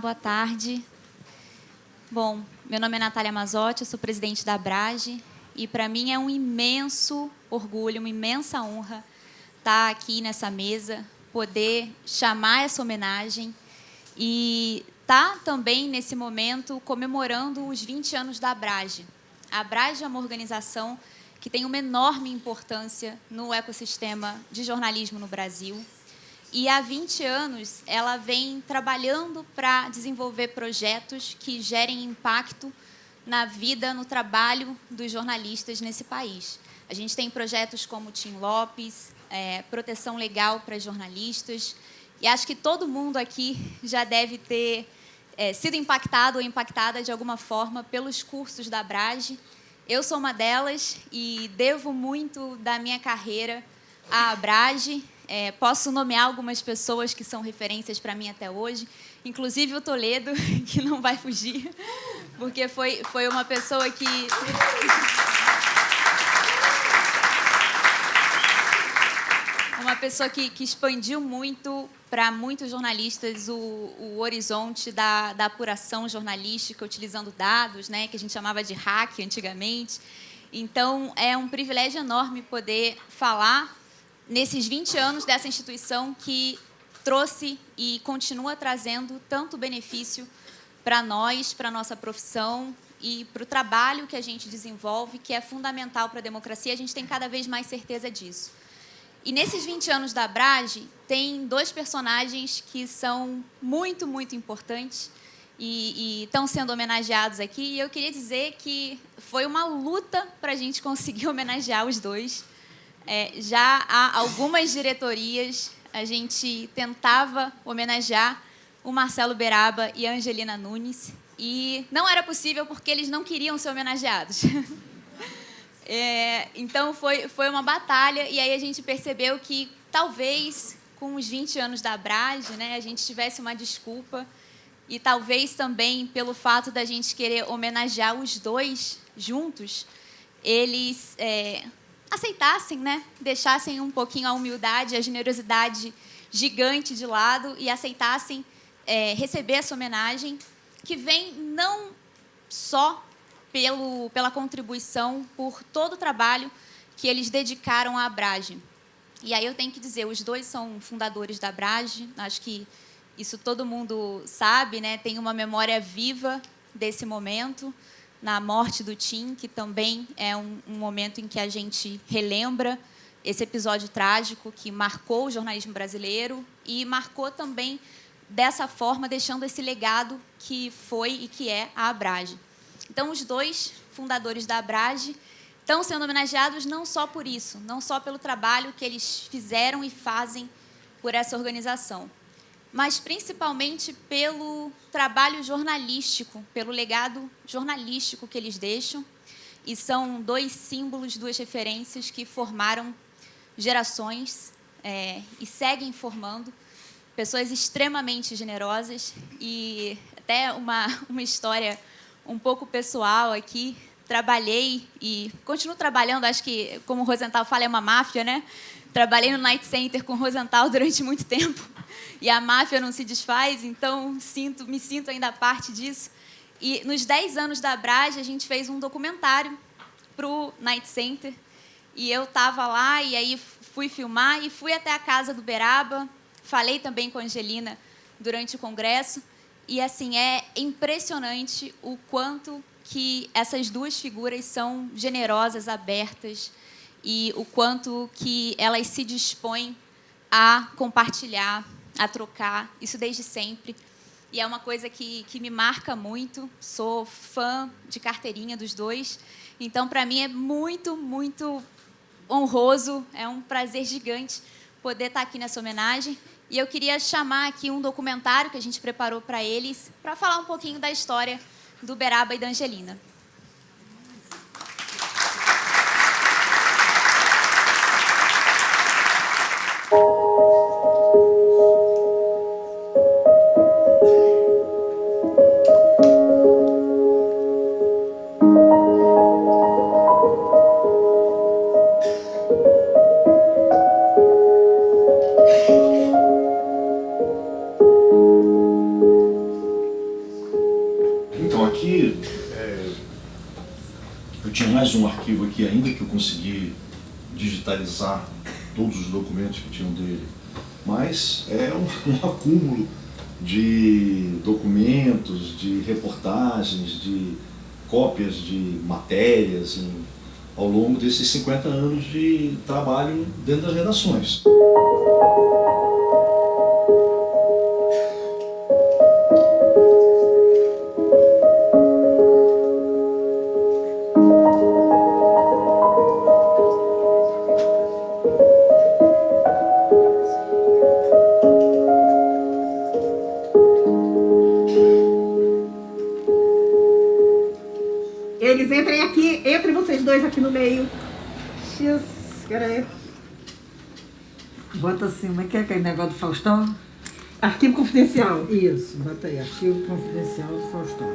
boa tarde. Bom, meu nome é Natália Mazotti, eu sou presidente da Abrage, e para mim é um imenso orgulho, uma imensa honra estar aqui nessa mesa, poder chamar essa homenagem e estar também, nesse momento, comemorando os 20 anos da Abrage. A Abrage é uma organização que tem uma enorme importância no ecossistema de jornalismo no Brasil. E há 20 anos ela vem trabalhando para desenvolver projetos que gerem impacto na vida, no trabalho dos jornalistas nesse país. A gente tem projetos como o Tim Lopes, proteção legal para jornalistas, e acho que todo mundo aqui já deve ter sido impactado ou impactada de alguma forma pelos cursos da Abrage. Eu sou uma delas e devo muito da minha carreira à Abrage. Posso nomear algumas pessoas que são referências para mim até hoje, inclusive o Toledo, que não vai fugir, porque foi uma pessoa que... Uma pessoa que expandiu muito para muitos jornalistas o horizonte da apuração jornalística, utilizando dados, né, que a gente chamava de hack antigamente. Então, é um privilégio enorme poder falar nesses 20 anos dessa instituição que trouxe e continua trazendo tanto benefício para nós, para a nossa profissão e para o trabalho que a gente desenvolve, que é fundamental para a democracia. A gente tem cada vez mais certeza disso. E nesses 20 anos da Abrage, tem dois personagens que são muito, muito importantes e estão sendo homenageados aqui. E eu queria dizer que foi uma luta para a gente conseguir homenagear os dois. Já há algumas diretorias, a gente tentava homenagear o Marcelo Beraba e a Angelina Nunes, e não era possível porque eles não queriam ser homenageados. Então, foi uma batalha, e aí a gente percebeu que, talvez, com os 20 anos da Abrage, né, a gente tivesse uma desculpa, e talvez também pelo fato da gente querer homenagear os dois juntos, eles aceitassem, né, deixassem um pouquinho a humildade, a generosidade gigante de lado e aceitassem receber essa homenagem, que vem não só pela contribuição, por todo o trabalho que eles dedicaram à Abrage. E aí eu tenho que dizer, os dois são fundadores da Abrage, acho que isso todo mundo sabe, né? Tem uma memória viva desse momento, na morte do Tim, que também é um momento em que a gente relembra esse episódio trágico que marcou o jornalismo brasileiro e marcou também, dessa forma, deixando esse legado que foi e que é a Abrage. Então, os dois fundadores da Abrage estão sendo homenageados não só por isso, não só pelo trabalho que eles fizeram e fazem por essa organização, mas principalmente pelo trabalho jornalístico, pelo legado jornalístico que eles deixam. E são dois símbolos, duas referências que formaram gerações e seguem formando pessoas extremamente generosas. E até uma história um pouco pessoal aqui. Trabalhei e continuo trabalhando, acho que, como o Rosenthal fala, é uma máfia, né? Trabalhei no Night Center com o Rosenthal durante muito tempo e a máfia não se desfaz, então me sinto ainda parte disso. E nos 10 anos da Abrage, a gente fez um documentário para o Night Center e eu estava lá e aí fui filmar e fui até a casa do Beraba, falei também com a Angelina durante o congresso. E, assim, é impressionante o quanto que essas duas figuras são generosas, abertas, e o quanto que elas se dispõem a compartilhar, a trocar, isso desde sempre. E é uma coisa que me marca muito. Sou fã de carteirinha dos dois. Então, para mim, é muito, muito honroso, é um prazer gigante poder estar aqui nessa homenagem. E eu queria chamar aqui um documentário que a gente preparou para eles, para falar um pouquinho da história do Beraba e da Angelina. Eu tinha mais um arquivo aqui ainda que eu consegui digitalizar todos os documentos que tinham dele. Mas é um acúmulo de documentos, de reportagens, de cópias de matérias ao longo desses 50 anos de trabalho dentro das redações. Eles entrem aqui, entre vocês dois aqui no meio. X, peraí. Bota assim, como é que é aquele negócio do Faustão? Arquivo confidencial. Isso, bota aí, arquivo confidencial do Faustão.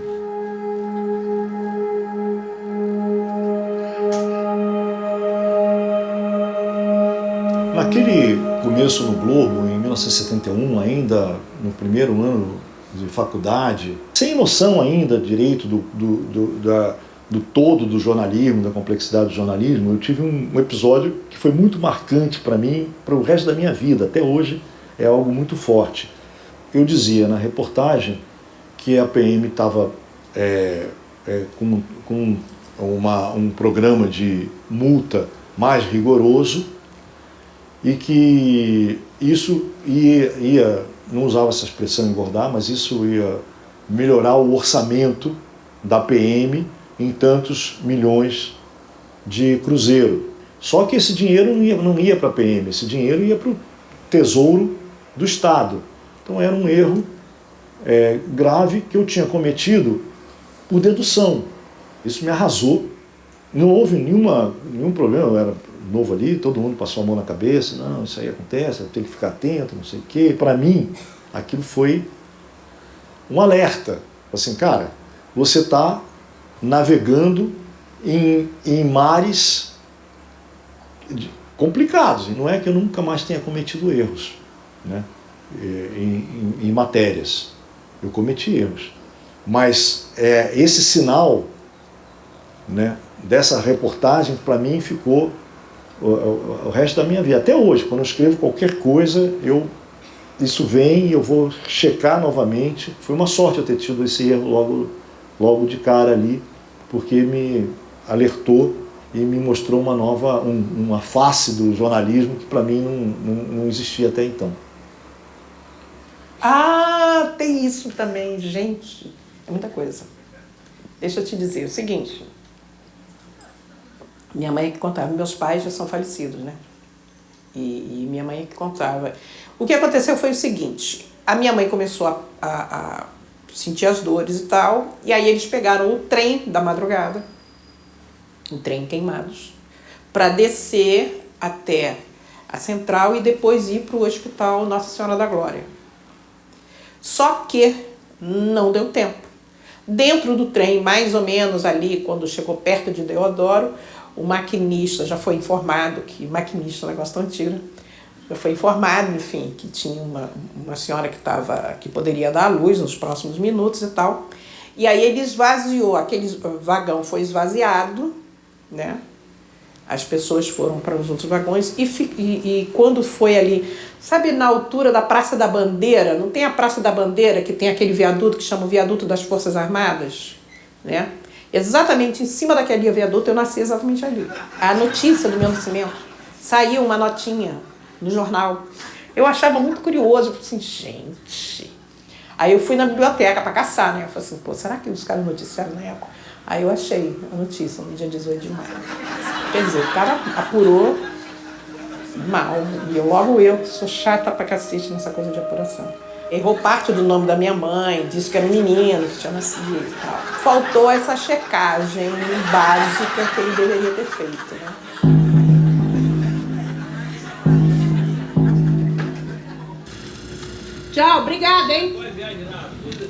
Naquele começo no Globo, em 1971, ainda no primeiro ano de faculdade, sem noção ainda direito do todo do jornalismo, da complexidade do jornalismo, eu tive um episódio que foi muito marcante para mim, para o resto da minha vida, até hoje é algo muito forte. Eu dizia na reportagem que a PM estava com um programa de multa mais rigoroso e que isso ia, não usava essa expressão engordar, mas isso ia melhorar o orçamento da PM em tantos milhões de cruzeiro. Só que esse dinheiro não ia para a PM, esse dinheiro ia para o Tesouro do Estado. Então era um erro grave que eu tinha cometido por dedução. Isso me arrasou. Não houve nenhum problema, eu era novo ali, todo mundo passou a mão na cabeça, não, isso aí acontece, tem que ficar atento, não sei o quê. Para mim, aquilo foi um alerta. Assim, cara, você está navegando em mares complicados, e não é que eu nunca mais tenha cometido erros, né? Em matérias. Eu cometi erros. Mas esse sinal, né, dessa reportagem, para mim, ficou o resto da minha vida. Até hoje, quando eu escrevo qualquer coisa, isso vem e eu vou checar novamente. Foi uma sorte eu ter tido esse erro logo de cara ali, porque me alertou e me mostrou uma face do jornalismo que para mim não existia até então. Ah, tem isso também, gente. É muita coisa. Deixa eu te dizer o seguinte. Minha mãe é que contava, meus pais já são falecidos, né? E minha mãe é que contava. O que aconteceu foi o seguinte, a minha mãe começou a sentir as dores e tal, e aí eles pegaram o trem da madrugada, o trem Queimados, para descer até a central e depois ir para o hospital Nossa Senhora da Glória. Só que não deu tempo. Dentro do trem, mais ou menos ali, quando chegou perto de Deodoro, o maquinista já foi informado, que maquinista é um negócio tão antigo, já foi informado, enfim, que tinha uma senhora que poderia dar à luz nos próximos minutos e tal. E aí ele esvaziou, aquele vagão foi esvaziado, né? As pessoas foram para os outros vagões e quando foi ali, sabe, na altura da Praça da Bandeira, não tem a Praça da Bandeira que tem aquele viaduto que chama o Viaduto das Forças Armadas, né? Exatamente em cima daquele viaduto eu nasci exatamente ali. A notícia do meu nascimento saiu uma notinha no jornal. Eu achava muito curioso, eu falei assim, gente. Aí eu fui na biblioteca para caçar, né? Eu falei assim, pô, será que os caras noticiaram na época? Aí eu achei a notícia no dia 18 de maio. Quer dizer, o cara apurou mal. E logo eu, que sou chata pra cacete nessa coisa de apuração. Errou parte do nome da minha mãe, disse que era um menino que tinha nascido e tal. Faltou essa checagem básica que ele deveria ter feito, né? Tchau, obrigada, hein?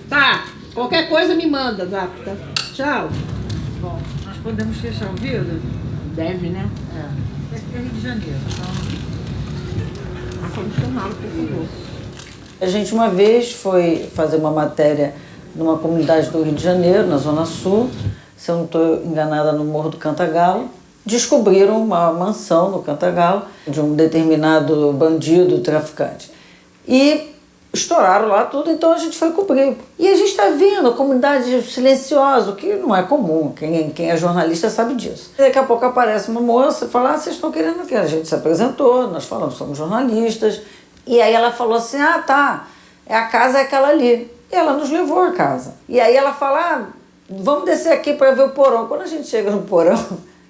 Tá, qualquer coisa me manda, tá? Tchau. Bom, nós podemos fechar o vidro? Deve, né? É Rio de Janeiro, então... Condicionado, por favor. A gente uma vez foi fazer uma matéria numa comunidade do Rio de Janeiro, na Zona Sul, se eu não estou enganada, no Morro do Cantagalo. Descobriram uma mansão no Cantagalo de um determinado bandido traficante. E estouraram lá tudo, então a gente foi cobrir. E a gente está vendo a comunidade silenciosa, o que não é comum, quem é jornalista sabe disso. E daqui a pouco aparece uma moça e fala, vocês estão querendo o quê? A gente se apresentou, nós falamos, somos jornalistas. E aí ela falou assim, tá, a casa é aquela ali. E ela nos levou a casa. E aí ela fala, vamos descer aqui para ver o porão. Quando a gente chega no porão,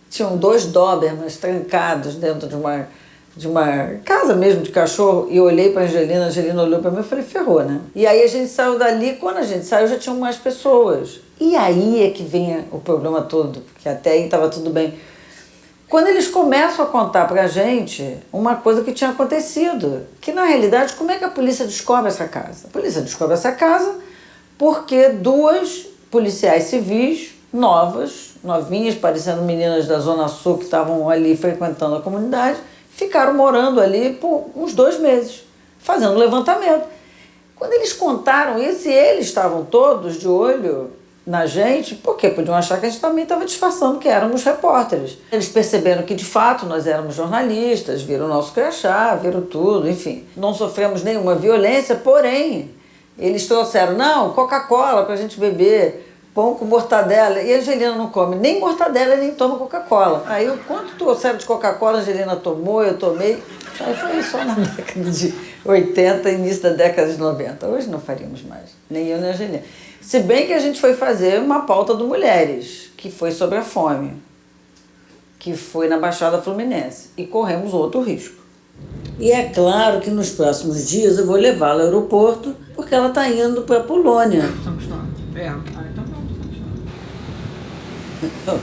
tinham 2 Dobermans trancados dentro de uma casa mesmo de cachorro, e eu olhei para a Angelina olhou para mim e falei, ferrou, né? E aí a gente saiu dali, quando a gente saiu já tinham mais pessoas. E aí é que vem o problema todo, porque até aí estava tudo bem. Quando eles começam a contar pra gente uma coisa que tinha acontecido, que na realidade, como é que a polícia descobre essa casa? A polícia descobre essa casa porque 2 policiais civis novinhas, parecendo meninas da Zona Sul que estavam ali frequentando a comunidade, ficaram morando ali por uns 2 meses, fazendo levantamento. Quando eles contaram isso, e eles estavam todos de olho na gente, porque podiam achar que a gente também estava disfarçando que éramos repórteres. Eles perceberam que, de fato, nós éramos jornalistas, viram o nosso crachá, viram tudo, enfim. Não sofremos nenhuma violência, porém, eles trouxeram, não, Coca-Cola para a gente beber, pão com mortadela, e a Angelina não come nem mortadela nem toma Coca-Cola. Aí, quanto trouxeram de Coca-Cola, a Angelina tomou, eu tomei. Aí foi só na década de 80, início da década de 90. Hoje não faríamos mais, nem eu nem a Angelina. Se bem que a gente foi fazer uma pauta do Mulheres, que foi sobre a fome, que foi na Baixada Fluminense, e corremos outro risco. E é claro que nos próximos dias eu vou levá-la ao aeroporto, porque ela está indo para a Polônia. São Cristóvão. Então vamos, São Cristóvão.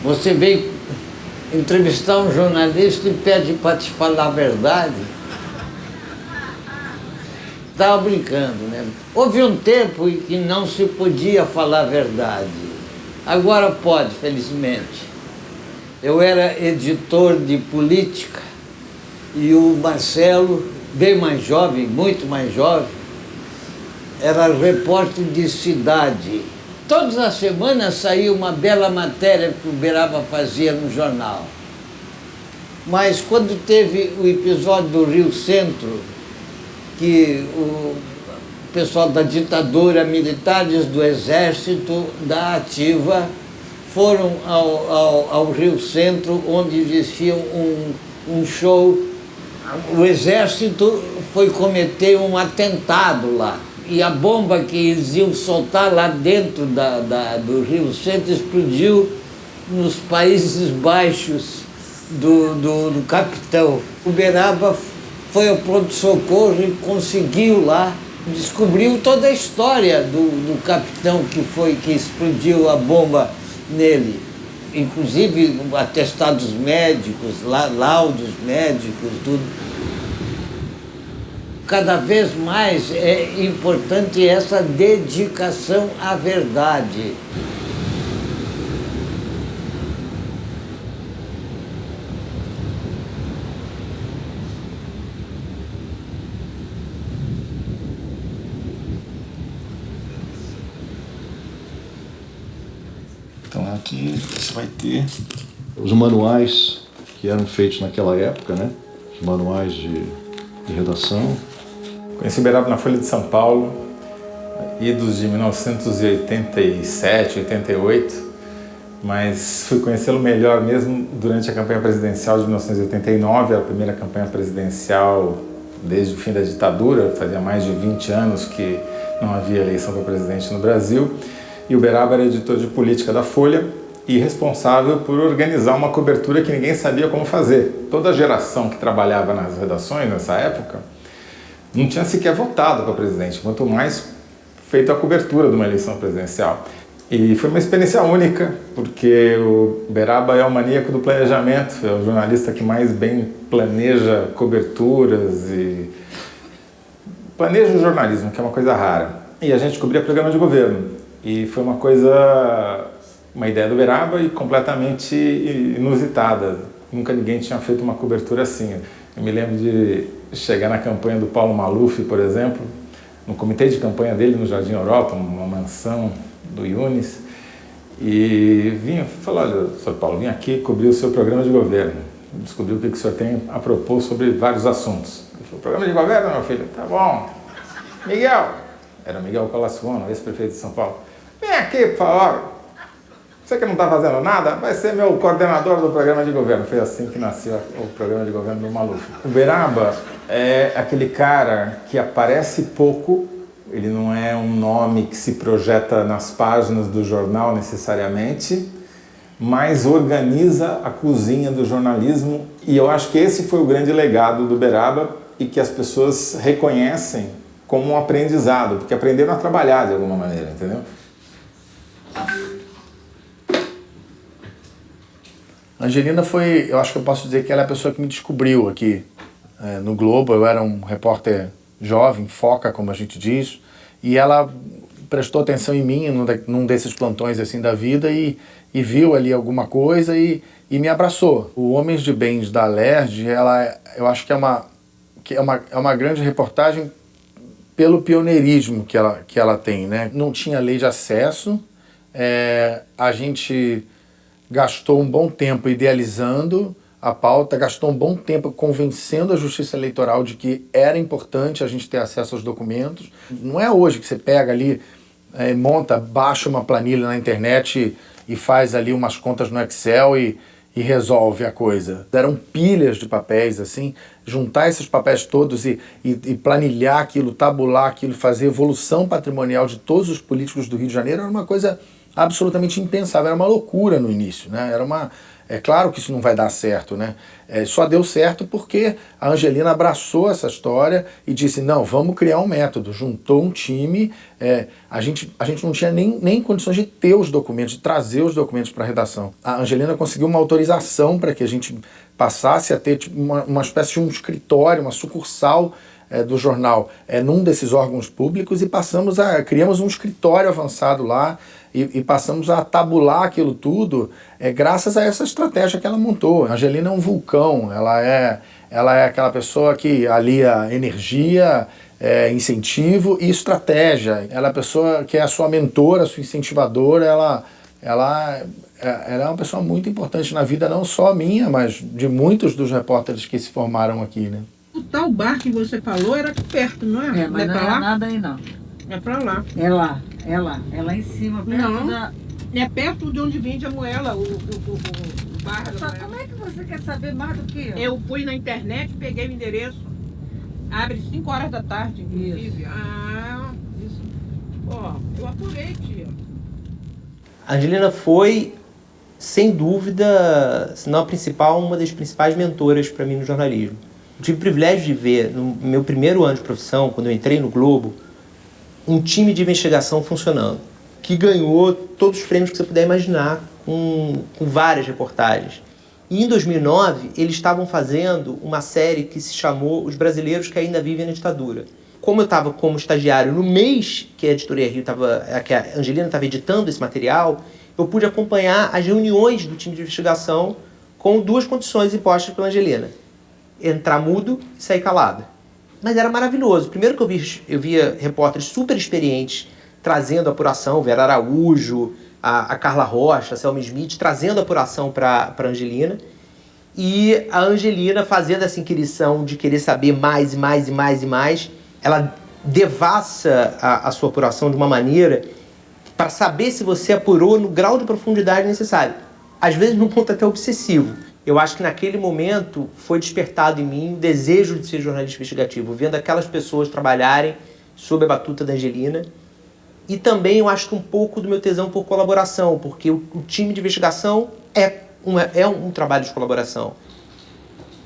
Você veio entrevistar um jornalista e pede para te falar a verdade? Estava brincando, né? Houve um tempo em que não se podia falar a verdade. Agora pode, felizmente. Eu era editor de política e o Marcelo, bem mais jovem, muito mais jovem, era repórter de cidade. Todas as semanas saía uma bela matéria que o Uberaba fazia no jornal. Mas quando teve o episódio do Rio Centro, que o pessoal da ditadura, militares do Exército, da Ativa, foram ao Rio Centro, onde existia um show. O Exército foi cometer um atentado lá. E a bomba que eles iam soltar lá dentro do Rio Centro explodiu nos Países Baixos do capitão. O Uberaba foi ao pronto-socorro e conseguiu lá, descobriu toda a história do capitão que explodiu a bomba nele. Inclusive atestados médicos, laudos médicos, tudo. Cada vez mais é importante essa dedicação à verdade. Então aqui você vai ter os manuais que eram feitos naquela época, né? Os manuais de redação. Conheci o Uberaba na Folha de São Paulo, idos de 1987, 88, mas fui conhecê-lo melhor mesmo durante a campanha presidencial de 1989, a primeira campanha presidencial desde o fim da ditadura, fazia mais de 20 anos que não havia eleição para presidente no Brasil, e o Uberaba era editor de política da Folha e responsável por organizar uma cobertura que ninguém sabia como fazer. Toda a geração que trabalhava nas redações nessa época não tinha sequer votado para presidente, quanto mais feito a cobertura de uma eleição presidencial. E foi uma experiência única, porque o Uberaba é o maníaco do planejamento, é o jornalista que mais bem planeja coberturas e planeja o jornalismo, que é uma coisa rara. E a gente cobria programa de governo. E foi uma ideia do Uberaba e completamente inusitada. Nunca ninguém tinha feito uma cobertura assim. Eu me lembro de chegar na campanha do Paulo Maluf, por exemplo, no comitê de campanha dele no Jardim Europa, uma mansão do Yunis, e falou, olha, Sr. Paulo, vim aqui cobrir o seu programa de governo. Descobri o que o senhor tem a propor sobre vários assuntos. Ele falou, programa de governo, meu filho? Tá bom. Miguel, era Miguel Colaciono, ex-prefeito de São Paulo. Vem aqui, por favor. Você que não está fazendo nada, vai ser meu coordenador do programa de governo. Foi assim que nasceu o programa de governo do Maluf. O Beraba é aquele cara que aparece pouco, ele não é um nome que se projeta nas páginas do jornal necessariamente, mas organiza a cozinha do jornalismo, e eu acho que esse foi o grande legado do Beraba e que as pessoas reconhecem como um aprendizado, porque aprenderam a trabalhar de alguma maneira, entendeu? A Angelina foi, eu acho que eu posso dizer que ela é a pessoa que me descobriu aqui no Globo. Eu era um repórter jovem, foca, como a gente diz, e ela prestou atenção em mim num desses plantões assim da vida e viu ali alguma coisa e me abraçou. O Homens de Bens da Alerj, eu acho que é uma grande reportagem pelo pioneirismo que ela tem, né? Não tinha lei de acesso, a gente gastou um bom tempo idealizando a pauta, gastou um bom tempo convencendo a Justiça Eleitoral de que era importante a gente ter acesso aos documentos. Não é hoje que você pega ali, baixa uma planilha na internet e faz ali umas contas no Excel e resolve a coisa. Eram pilhas de papéis, assim, juntar esses papéis todos e planilhar aquilo, tabular aquilo, fazer evolução patrimonial de todos os políticos do Rio de Janeiro era uma coisa absolutamente impensável, era uma loucura no início, né? É claro que isso não vai dar certo, né? Só deu certo porque a Angelina abraçou essa história e disse, não, vamos criar um método. Juntou um time, a gente não tinha nem condições de ter os documentos, de trazer os documentos para a redação. A Angelina conseguiu uma autorização para que a gente passasse a ter tipo, uma espécie de um escritório, uma sucursal do jornal num desses órgãos públicos e criamos um escritório avançado lá e passamos a tabular aquilo tudo graças a essa estratégia que ela montou. A Angelina é um vulcão, ela é aquela pessoa que alia energia, incentivo e estratégia. Ela é a pessoa que é a sua mentora, a sua incentivadora, ela é uma pessoa muito importante na vida, não só minha, mas de muitos dos repórteres que se formaram aqui, né? O tal bar que você falou era aqui perto, não é? Mas não pra é lá? nada aí não. É pra lá. É lá em cima, perto Não. da... É perto de onde vende a moela, o bar da Só moela. como é que você quer saber mais do que eu? Eu fui na internet, peguei o endereço. Abre 5 horas da tarde, inclusive. Isso. Ó, eu apurei, tia. A Angelina foi, sem dúvida, se não a principal, uma das principais mentoras para mim no jornalismo. Eu tive o privilégio de ver, no meu primeiro ano de profissão, quando eu entrei no Globo, um time de investigação funcionando, que ganhou todos os prêmios que você puder imaginar, com várias reportagens. E em 2009, eles estavam fazendo uma série que se chamou Os Brasileiros que Ainda Vivem na Ditadura. Como eu estava como estagiário no mês que a Editoria Rio que a Angelina estava editando esse material, eu pude acompanhar as reuniões do time de investigação com 2 condições impostas pela Angelina: entrar mudo e sair calado. Mas era maravilhoso. Primeiro que eu via repórteres super experientes trazendo apuração, Vera Araújo, a Carla Rocha, a Selma Smith, trazendo apuração para a Angelina. E a Angelina fazendo essa inquirição de querer saber mais e mais e mais e mais. Ela devassa a sua apuração de uma maneira para saber se você apurou no grau de profundidade necessário. Às vezes num ponto até obsessivo. Eu acho que naquele momento foi despertado em mim o desejo de ser jornalista investigativo, vendo aquelas pessoas trabalharem sob a batuta da Angelina. E também eu acho que um pouco do meu tesão por colaboração, porque o time de investigação é um trabalho de colaboração.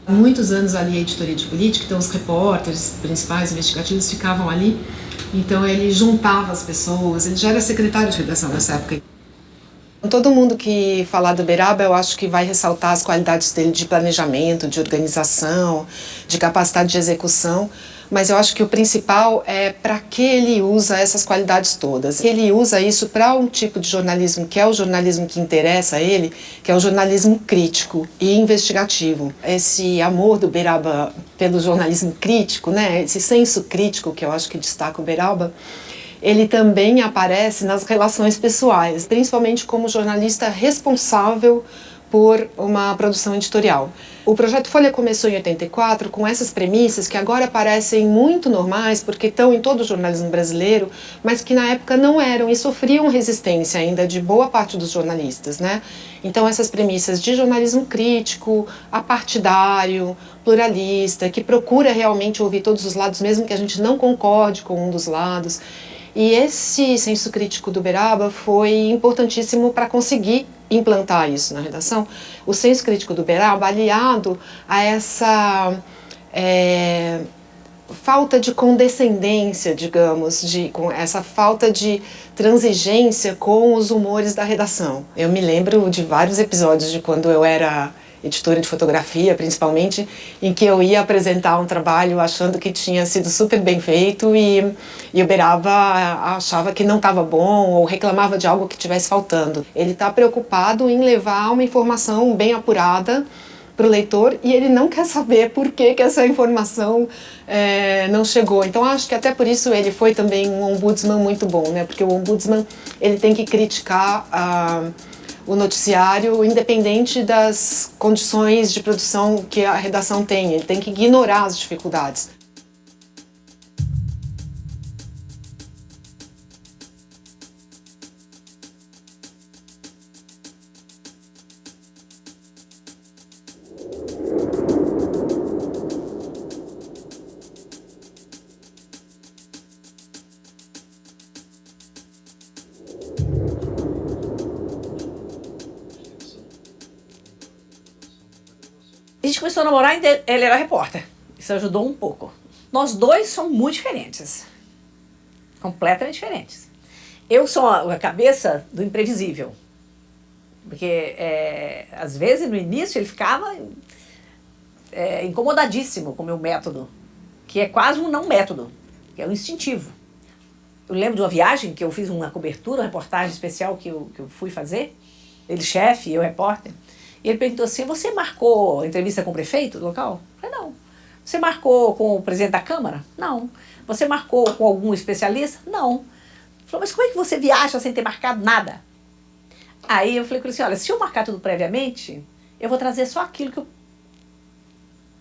Muitos anos ali a editoria de política, então os repórteres principais investigativos ficavam ali, então ele juntava as pessoas, ele já era secretário de redação nessa época. Todo mundo que falar do Beraba, eu acho que vai ressaltar as qualidades dele de planejamento, de organização, de capacidade de execução, mas eu acho que o principal é para que ele usa essas qualidades todas. Ele usa isso para um tipo de jornalismo que é o jornalismo que interessa a ele, que é o jornalismo crítico e investigativo. Esse amor do Beraba pelo jornalismo crítico, né? Esse senso crítico que eu acho que destaca o Beraba, ele também aparece nas relações pessoais, principalmente como jornalista responsável por uma produção editorial. O Projeto Folha começou em 84 com essas premissas que agora parecem muito normais porque estão em todo o jornalismo brasileiro, mas que na época não eram e sofriam resistência ainda de boa parte dos jornalistas, né? Então essas premissas de jornalismo crítico, apartidário, pluralista, que procura realmente ouvir todos os lados, mesmo que a gente não concorde com um dos lados. E esse senso crítico do Uberaba foi importantíssimo para conseguir implantar isso na redação. O senso crítico do Uberaba aliado a essa falta de condescendência, digamos, com essa falta de transigência com os humores da redação. Eu me lembro de vários episódios de quando eu era editora de fotografia, principalmente, em que eu ia apresentar um trabalho achando que tinha sido super bem feito e o Uberaba achava que não estava bom ou reclamava de algo que estivesse faltando. Ele está preocupado em levar uma informação bem apurada para o leitor e ele não quer saber por que essa informação não chegou. Então acho que até por isso ele foi também um ombudsman muito bom, né? Porque o ombudsman ele tem que criticar o noticiário independente das condições de produção que a redação tem. Ele tem que ignorar as dificuldades. A gente começou a namorar e ele era repórter. Isso ajudou um pouco. Nós dois somos muito diferentes. Completamente diferentes. Eu sou a cabeça do imprevisível. Porque, às vezes, no início, ele ficava incomodadíssimo com o meu método. Que é quase um não método. Que é um instintivo. Eu lembro de uma viagem que eu fiz uma cobertura, uma reportagem especial que eu fui fazer. Ele chefe e eu repórter. E ele perguntou assim, você marcou entrevista com o prefeito do local? Eu falei, não. Você marcou com o presidente da Câmara? Não. Você marcou com algum especialista? Não. Ele falou, mas como é que você viaja sem ter marcado nada? Aí eu falei com ele assim, olha, se eu marcar tudo previamente, eu vou trazer só aquilo que eu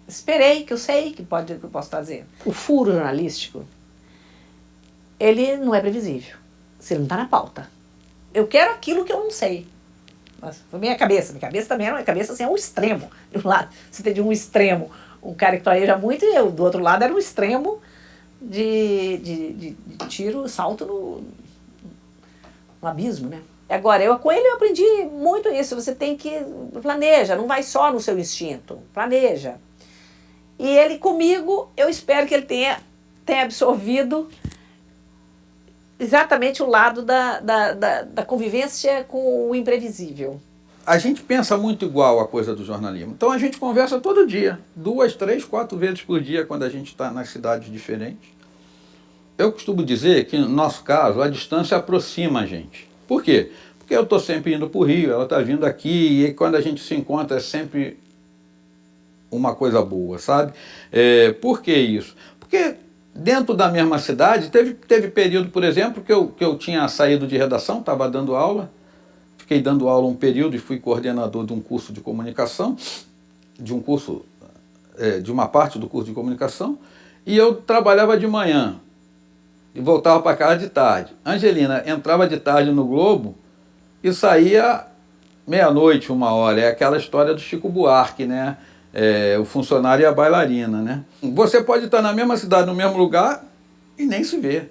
esperei, que eu sei que eu posso trazer. O furo jornalístico, ele não é previsível. Se ele não está na pauta. Eu quero aquilo que eu não sei. Foi minha cabeça também era uma cabeça assim, ao extremo. De um lado, você tem de um extremo um cara que planeja muito e eu, do outro lado, era um extremo de tiro, salto no abismo, né? Agora, com ele eu aprendi muito isso, você tem que planeja, não vai só no seu instinto, planeja. E ele comigo, eu espero que ele tenha absorvido exatamente o lado da convivência com o imprevisível. A gente pensa muito igual a coisa do jornalismo. Então a gente conversa todo dia, 2, 3, 4 vezes por dia quando a gente está nas cidades diferentes. Eu costumo dizer que no nosso caso a distância aproxima a gente. Por quê? Porque eu estou sempre indo para o Rio, ela está vindo aqui e quando a gente se encontra é sempre uma coisa boa, sabe? Por que isso? Porque dentro da mesma cidade, teve período, por exemplo, que eu tinha saído de redação, estava dando aula, fiquei dando aula um período e fui coordenador de um curso de comunicação, de uma parte do curso de comunicação, e eu trabalhava de manhã e voltava para casa de tarde. Angelina entrava de tarde no Globo e saía meia-noite, 1h. É aquela história do Chico Buarque, né? O funcionário e a bailarina, né? Você pode estar na mesma cidade, no mesmo lugar e nem se vê.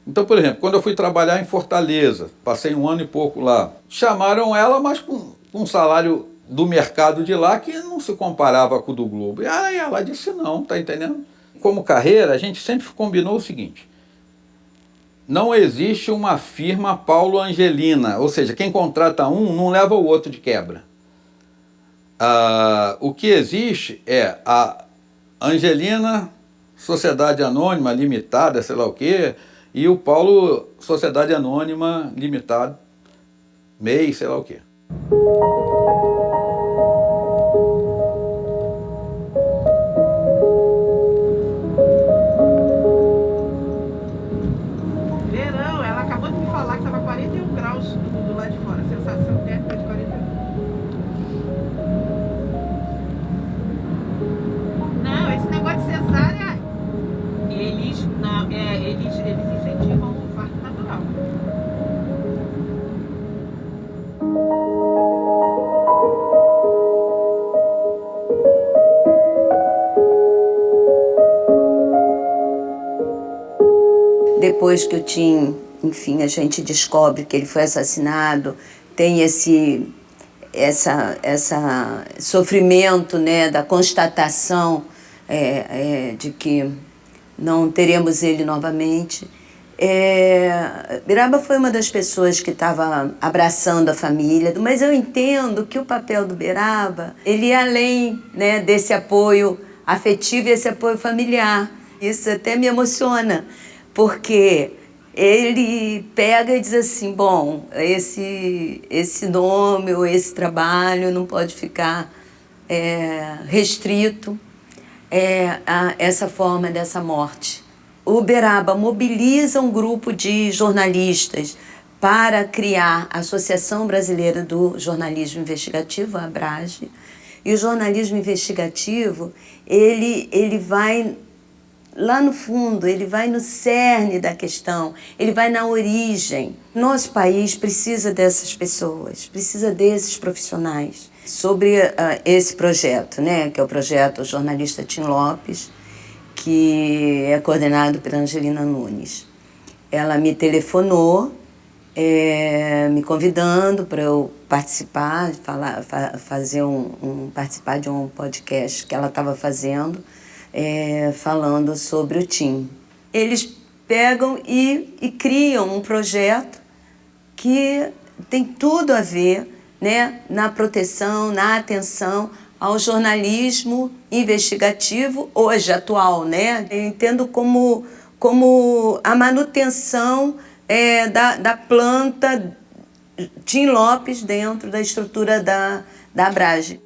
Então, por exemplo, quando eu fui trabalhar em Fortaleza, passei 1 ano e pouco lá, chamaram ela, mas com um salário do mercado de lá que não se comparava com o do Globo. E aí ela disse não, tá entendendo? Como carreira, a gente sempre combinou o seguinte, não existe uma firma Paulo Angelina, ou seja, quem contrata um não leva o outro de quebra. O que existe é a Angelina Sociedade Anônima Limitada, sei lá o quê, e o Paulo Sociedade Anônima Limitada, MEI, sei lá o quê. depois que o Tim, enfim, a gente descobre que ele foi assassinado, tem esse sofrimento, né, da constatação de que não teremos ele novamente. Beraba foi uma das pessoas que estava abraçando a família, mas eu entendo que o papel do Beraba, ele é além, né, desse apoio afetivo e esse apoio familiar. Isso até me emociona, porque ele pega e diz assim, bom, esse nome ou esse trabalho não pode ficar restrito a essa forma dessa morte. O Beraba mobiliza um grupo de jornalistas para criar a Associação Brasileira do Jornalismo Investigativo, a ABRAGE, e o jornalismo investigativo, ele vai lá no fundo, ele vai no cerne da questão, ele vai na origem. Nosso país precisa dessas pessoas, precisa desses profissionais. Sobre esse projeto, né, que é o projeto jornalista Tim Lopes, que é coordenado pela Angelina Nunes. Ela me telefonou, me convidando para eu participar, participar de um podcast que ela estava fazendo, falando sobre o Tim. Eles pegam e criam um projeto que tem tudo a ver, né, na proteção, na atenção ao jornalismo investigativo hoje, atual, né? Eu entendo como a manutenção da planta Tim Lopes dentro da estrutura da ABRAGE.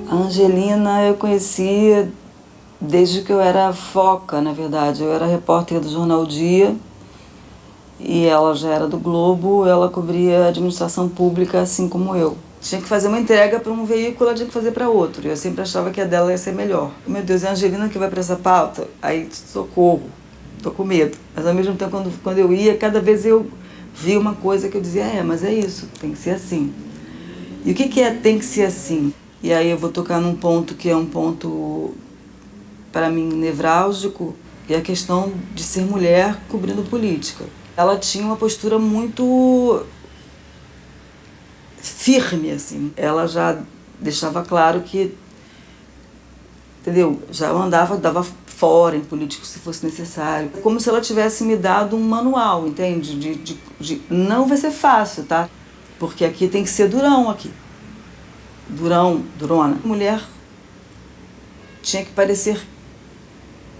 A Angelina eu conhecia desde que eu era foca, na verdade. Eu era repórter do Jornal Dia e ela já era do Globo, ela cobria administração pública assim como eu. Tinha que fazer uma entrega para um veículo, ela tinha que fazer para outro. Eu sempre achava que a dela ia ser melhor. Meu Deus, é a Angelina que vai para essa pauta? Aí, socorro, tô com medo. Mas ao mesmo tempo, quando eu ia, cada vez eu via uma coisa que eu dizia, mas é isso, tem que ser assim. E o que é tem que ser assim? E aí eu vou tocar num ponto que é um ponto, para mim, nevrálgico, que é a questão de ser mulher cobrindo política. Ela tinha uma postura muito firme, assim. Ela já deixava claro que, entendeu? Já dava fora em político se fosse necessário. Como se ela tivesse me dado um manual, entende? De não vai ser fácil, tá? Porque aqui tem que ser durão aqui. Durona. A mulher tinha que parecer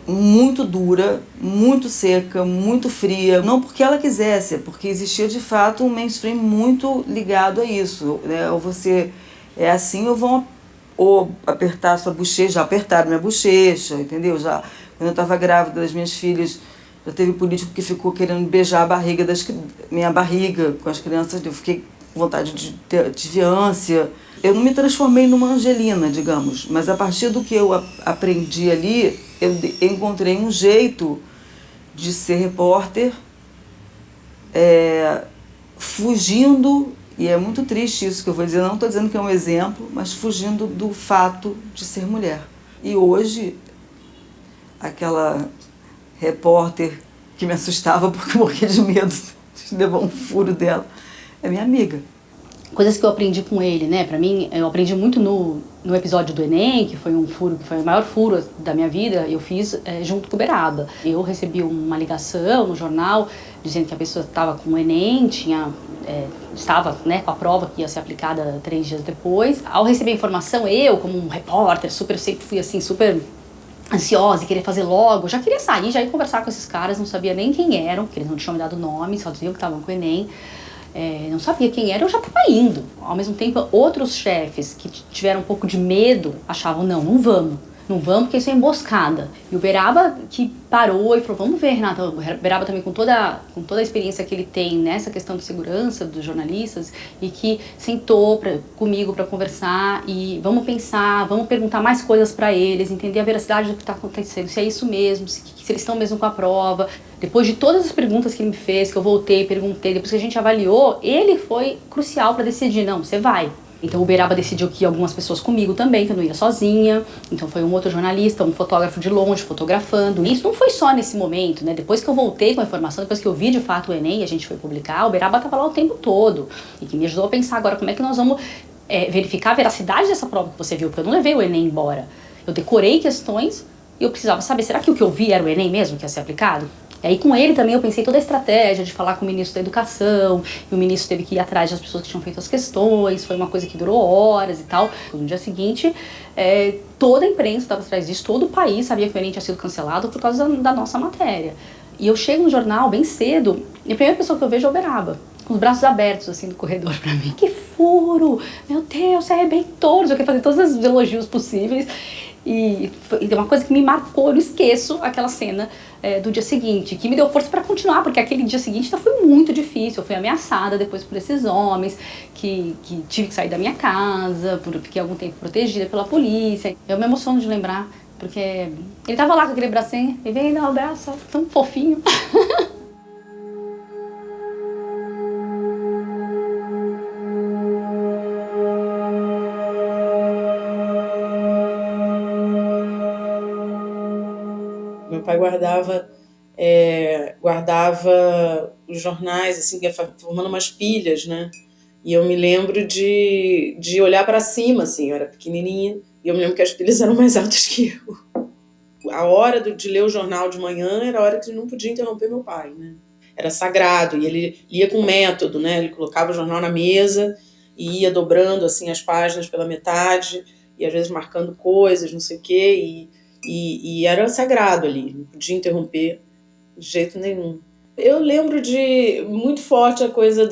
muito dura, muito seca, muito fria. Não porque ela quisesse, porque existia de fato um mainstream muito ligado a isso. Né? Ou você é assim ou apertar a sua bochecha. Já apertaram minha bochecha, entendeu? Já, quando eu estava grávida das minhas filhas, já teve político que ficou querendo beijar a barriga minha barriga com as crianças. Eu fiquei com vontade de ter ânsia. Eu não me transformei numa Angelina, digamos, mas a partir do que eu aprendi ali, eu encontrei um jeito de ser repórter, fugindo, e é muito triste isso que eu vou dizer, não estou dizendo que é um exemplo, mas fugindo do fato de ser mulher. E hoje, aquela repórter que me assustava porque eu morria de medo de levar um furo dela, é minha amiga. Coisas que eu aprendi com ele, né? Pra mim, eu aprendi muito no episódio do Enem, que foi um furo, que foi o maior furo da minha vida, eu fiz junto com o Beraba. Eu recebi uma ligação no jornal dizendo que a pessoa estava com o Enem, estava, né, com a prova que ia ser aplicada 3 dias depois. Ao receber a informação, eu, como um repórter, sempre fui assim, super ansiosa e queria fazer logo, já queria sair, já ia conversar com esses caras, não sabia nem quem eram, porque eles não tinham me dado nome, só diziam que estavam com o Enem. não sabia quem era, eu já estava indo. Ao mesmo tempo, outros chefes que tiveram um pouco de medo achavam, não vamos. Não vamos porque isso é emboscada. E o Beraba que parou e falou, vamos ver, Renata. O Beraba também com toda a experiência que ele tem nessa questão de segurança dos jornalistas e que sentou comigo para conversar e vamos pensar, vamos perguntar mais coisas para eles, entender a veracidade do que está acontecendo, se é isso mesmo, se eles estão mesmo com a prova. Depois de todas as perguntas que ele me fez, que eu voltei, perguntei, depois que a gente avaliou, ele foi crucial para decidir, não, você vai. Então o Beraba decidiu que algumas pessoas comigo também, que eu não ia sozinha. Então foi um outro jornalista, um fotógrafo de longe, fotografando. E isso não foi só nesse momento, né? Depois que eu voltei com a informação, depois que eu vi de fato o Enem e a gente foi publicar, o Beraba estava lá o tempo todo. E que me ajudou a pensar agora como é que nós vamos verificar a veracidade dessa prova que você viu. Porque eu não levei o Enem embora. Eu decorei questões e eu precisava saber, será que o que eu vi era o Enem mesmo que ia ser aplicado? E aí com ele também eu pensei toda a estratégia de falar com o ministro da Educação, e o ministro teve que ir atrás das pessoas que tinham feito as questões, foi uma coisa que durou horas e tal. No dia seguinte, toda a imprensa estava atrás disso, todo o país sabia que o Enem tinha sido cancelado por causa da nossa matéria. E eu chego no jornal bem cedo, e a primeira pessoa que eu vejo é o Beraba, com os braços abertos assim no corredor pra mim. Que furo! Meu Deus, você arrebentou! Eu queria fazer todos os elogios possíveis. E é uma coisa que me marcou, eu não esqueço aquela cena do dia seguinte, que me deu força para continuar, porque aquele dia seguinte foi muito difícil. Eu fui ameaçada depois por esses homens, que tive que sair da minha casa, fiquei algum tempo protegida pela polícia. Eu me emociono de lembrar, porque ele tava lá com aquele bracinho, e veio dar um abraço, tão fofinho. Meu pai guardava os jornais, assim, formando umas pilhas, né? E eu me lembro de olhar para cima, assim, eu era pequenininha, e eu me lembro que as pilhas eram mais altas que eu. A hora de ler o jornal de manhã era a hora que não podia interromper meu pai, né? Era sagrado, e ele lia com método, né? Ele colocava o jornal na mesa e ia dobrando, assim, as páginas pela metade, e às vezes marcando coisas, não sei o quê, e era sagrado ali, não podia interromper de jeito nenhum. Eu lembro de muito forte a coisa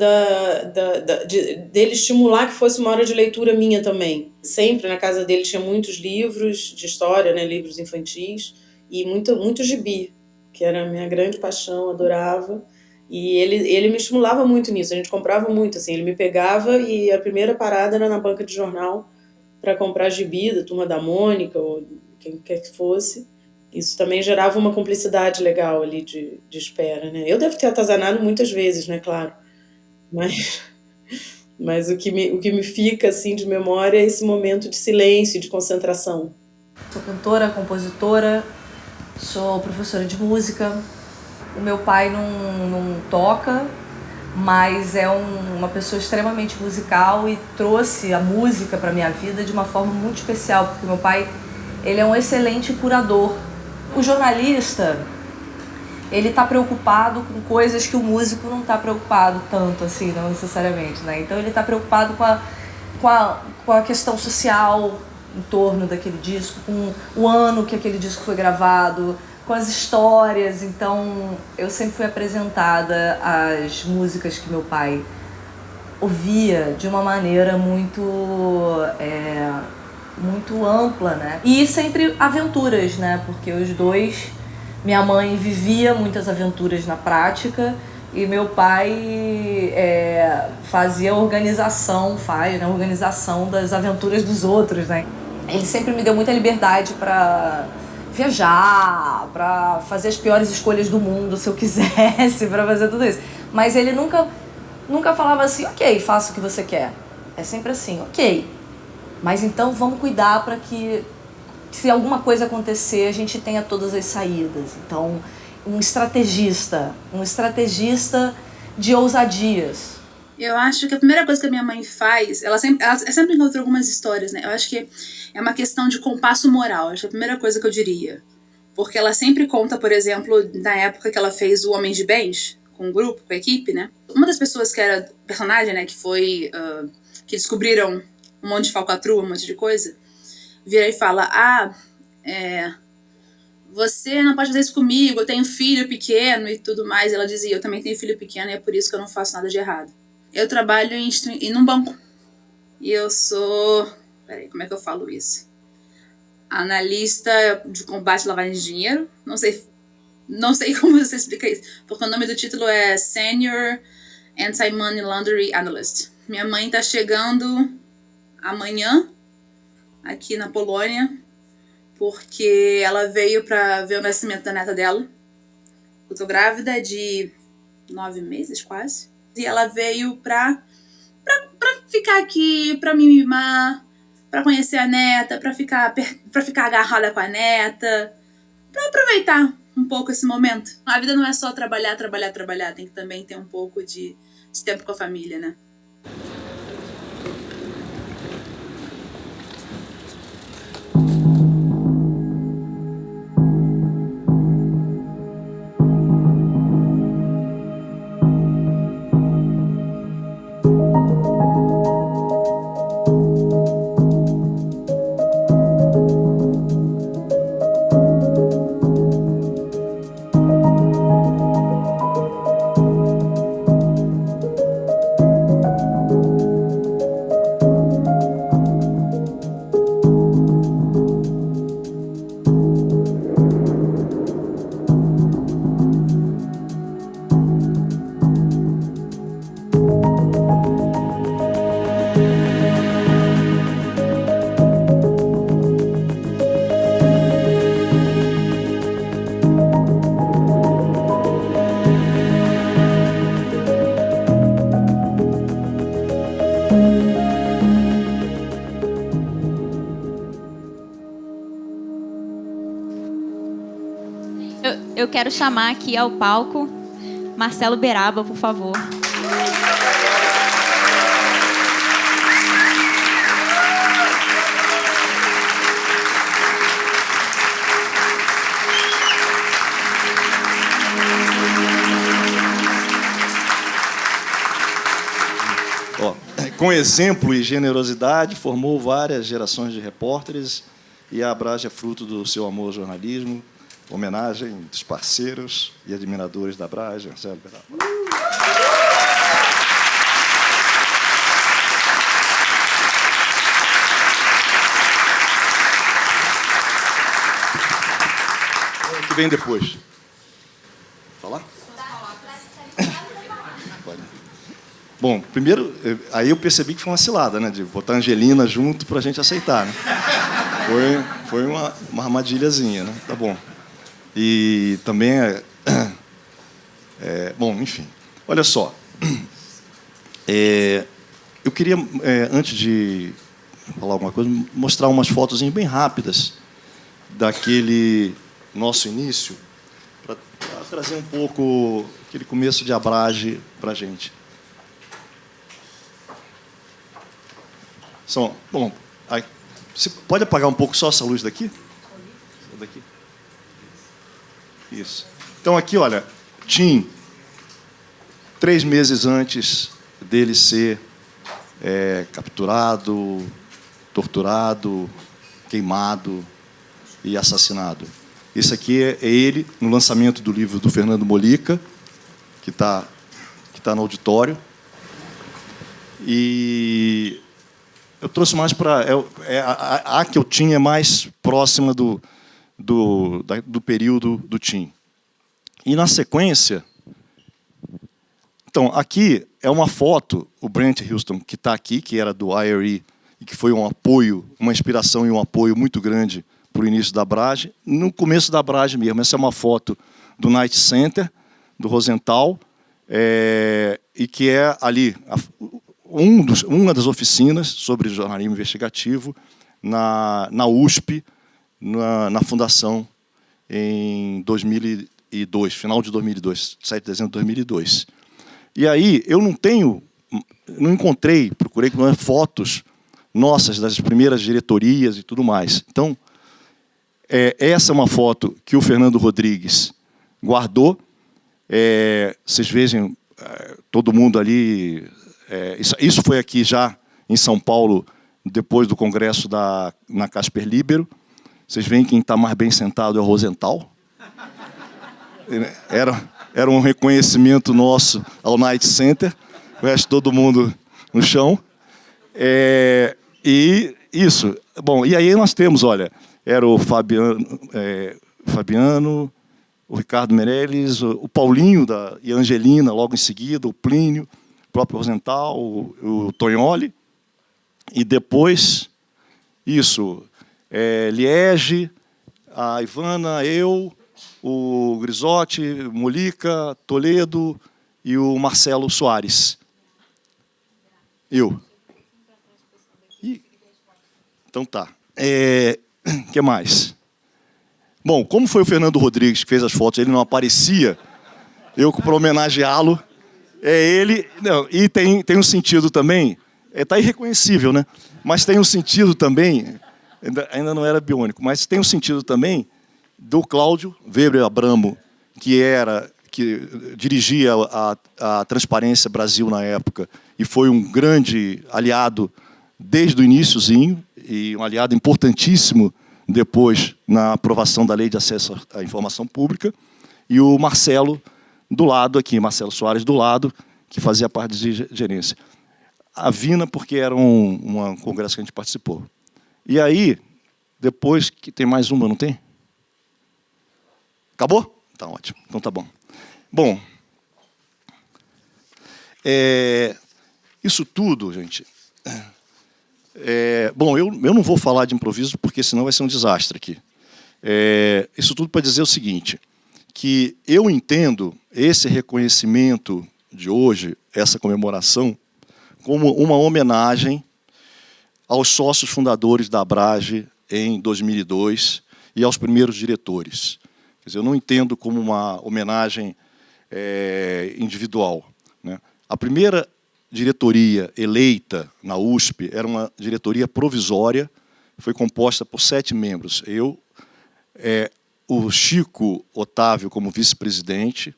dele estimular que fosse uma hora de leitura minha também. Sempre na casa dele tinha muitos livros de história, né, livros infantis, e muito gibi, que era a minha grande paixão, adorava. E ele me estimulava muito nisso, a gente comprava muito, assim, ele me pegava e a primeira parada era na banca de jornal para comprar gibi da Turma da Mônica, ou quem quer que fosse. Isso também gerava uma cumplicidade legal ali de espera, né? Eu devo ter atazanado muitas vezes, né, claro. Mas o que me fica, assim, de memória é esse momento de silêncio, de concentração. Sou cantora, compositora, sou professora de música. O meu pai não toca, mas é uma pessoa extremamente musical e trouxe a música para minha vida de uma forma muito especial, porque meu pai, ele é um excelente curador. O jornalista, ele está preocupado com coisas que o músico não está preocupado tanto, assim, não necessariamente, né? Então ele está preocupado com a questão social em torno daquele disco, com o ano que aquele disco foi gravado, com as histórias. Então eu sempre fui apresentada às músicas que meu pai ouvia de uma maneira muito ampla, né? E sempre aventuras, né? Porque os dois, minha mãe vivia muitas aventuras na prática e meu pai fazia organização das aventuras dos outros, né? Ele sempre me deu muita liberdade para viajar, para fazer as piores escolhas do mundo, se eu quisesse, para fazer tudo isso. Mas ele nunca falava assim, ok, faça o que você quer. É sempre assim, ok. Mas então vamos cuidar para que, se alguma coisa acontecer, a gente tenha todas as saídas. Então, um estrategista de ousadias. Eu acho que a primeira coisa que a minha mãe faz, ela sempre encontra algumas histórias, né? Eu acho que é uma questão de compasso moral, acho que é a primeira coisa que eu diria. Porque ela sempre conta, por exemplo, na época que ela fez o Homens de Bens, com o grupo, com a equipe, né? Uma das pessoas que era personagem, né, que foi, que descobriram um monte de falcatrua, um monte de coisa, vira e fala, você não pode fazer isso comigo, eu tenho filho pequeno e tudo mais. Ela dizia, eu também tenho filho pequeno e é por isso que eu não faço nada de errado. Eu trabalho num banco. E eu sou... Peraí, como é que eu falo isso? Analista de combate à lavagem de dinheiro. Não sei como você explica isso. Porque o nome do título é Senior Anti-Money Laundering Analyst. Minha mãe tá chegando amanhã aqui na Polônia, porque ela veio para ver o nascimento da neta dela. Eu tô grávida de 9 meses, quase. E ela veio pra ficar aqui, pra me mimar, pra conhecer a neta, pra ficar agarrada com a neta, pra aproveitar um pouco esse momento. A vida não é só trabalhar, tem que também ter um pouco de tempo com a família, né? Eu quero chamar aqui ao palco Marcelo Beraba, por favor. Com exemplo e generosidade, formou várias gerações de repórteres e a Abrage é fruto do seu amor ao jornalismo. Homenagem dos parceiros e admiradores da Abrage, Marcelo Beraba. O que vem depois? Falar? Bom, primeiro, aí eu percebi que foi uma cilada, né? De botar a Angelina junto para a gente aceitar, né? Foi uma armadilhazinha, né? Tá bom. E também bom, enfim. Olha só. Eu queria, antes de falar alguma coisa, mostrar umas fotos bem rápidas daquele nosso início, para trazer um pouco aquele começo de Abrage para a gente. Bom, você pode apagar um pouco só essa luz daqui? Daqui. Isso. Então, aqui, olha, Tim, 3 meses antes dele ser capturado, torturado, queimado e assassinado. Isso aqui é ele no lançamento do livro do Fernando Molica, que está no auditório. E eu trouxe mais para... A que eu tinha é mais próxima do período do Tim. E, na sequência... Então, aqui é uma foto, o Brent Houston, que está aqui, que era do IRE, e que foi um apoio, uma inspiração e um apoio muito grande para o início da Abrage. No começo da Abrage mesmo, essa é uma foto do Night Center, do Rosenthal, e que é ali uma das oficinas sobre jornalismo investigativo na USP, na fundação, em 2002, final de 2002, 7 de dezembro de 2002. E aí eu não encontrei, procurei fotos nossas das primeiras diretorias e tudo mais. Então, essa é uma foto que o Fernando Rodrigues guardou. Vocês vejam, todo mundo ali... Isso foi aqui já em São Paulo, depois do congresso na Casper Libero. Vocês veem quem está mais bem sentado é o Rosenthal. Era um reconhecimento nosso ao Night Center. o resto todo mundo no chão. E isso. Bom, e aí nós temos, olha, era o Fabiano, o Ricardo Meirelles, o Paulinho e a Angelina, logo em seguida, o Plínio, o próprio Rosenthal, o Tognoli, e depois, isso, Liege, a Ivana, eu, o Grisotti, Molica, Toledo e o Marcelo Soares. Eu. Então tá. Que mais? Bom, como foi o Fernando Rodrigues que fez as fotos, ele não aparecia, eu para homenageá-lo, ele... Não, e tem um sentido também, tá irreconhecível, né? Mas tem um sentido também, ainda não era biônico, mas tem um sentido também do Cláudio Weber Abramo, que dirigia a Transparência Brasil na época, e foi um grande aliado desde o iniciozinho, e um aliado importantíssimo depois na aprovação da Lei de Acesso à Informação Pública, e o Marcelo do lado aqui, Marcelo Soares do lado, que fazia parte de gerência. A Vina, porque era um congresso que a gente participou. E aí, depois, que tem mais uma, não tem? Acabou? Tá ótimo, então tá bom. Bom, isso tudo, gente... bom, eu não vou falar de improviso, porque senão vai ser um desastre aqui. Isso tudo para dizer o seguinte, que eu entendo esse reconhecimento de hoje, essa comemoração, como uma homenagem aos sócios fundadores da Abrage em 2002 e aos primeiros diretores. Quer dizer, eu não entendo como uma homenagem individual, né? A primeira diretoria eleita na USP era uma diretoria provisória, foi composta por 7 membros. Eu, o Chico Otávio como vice-presidente,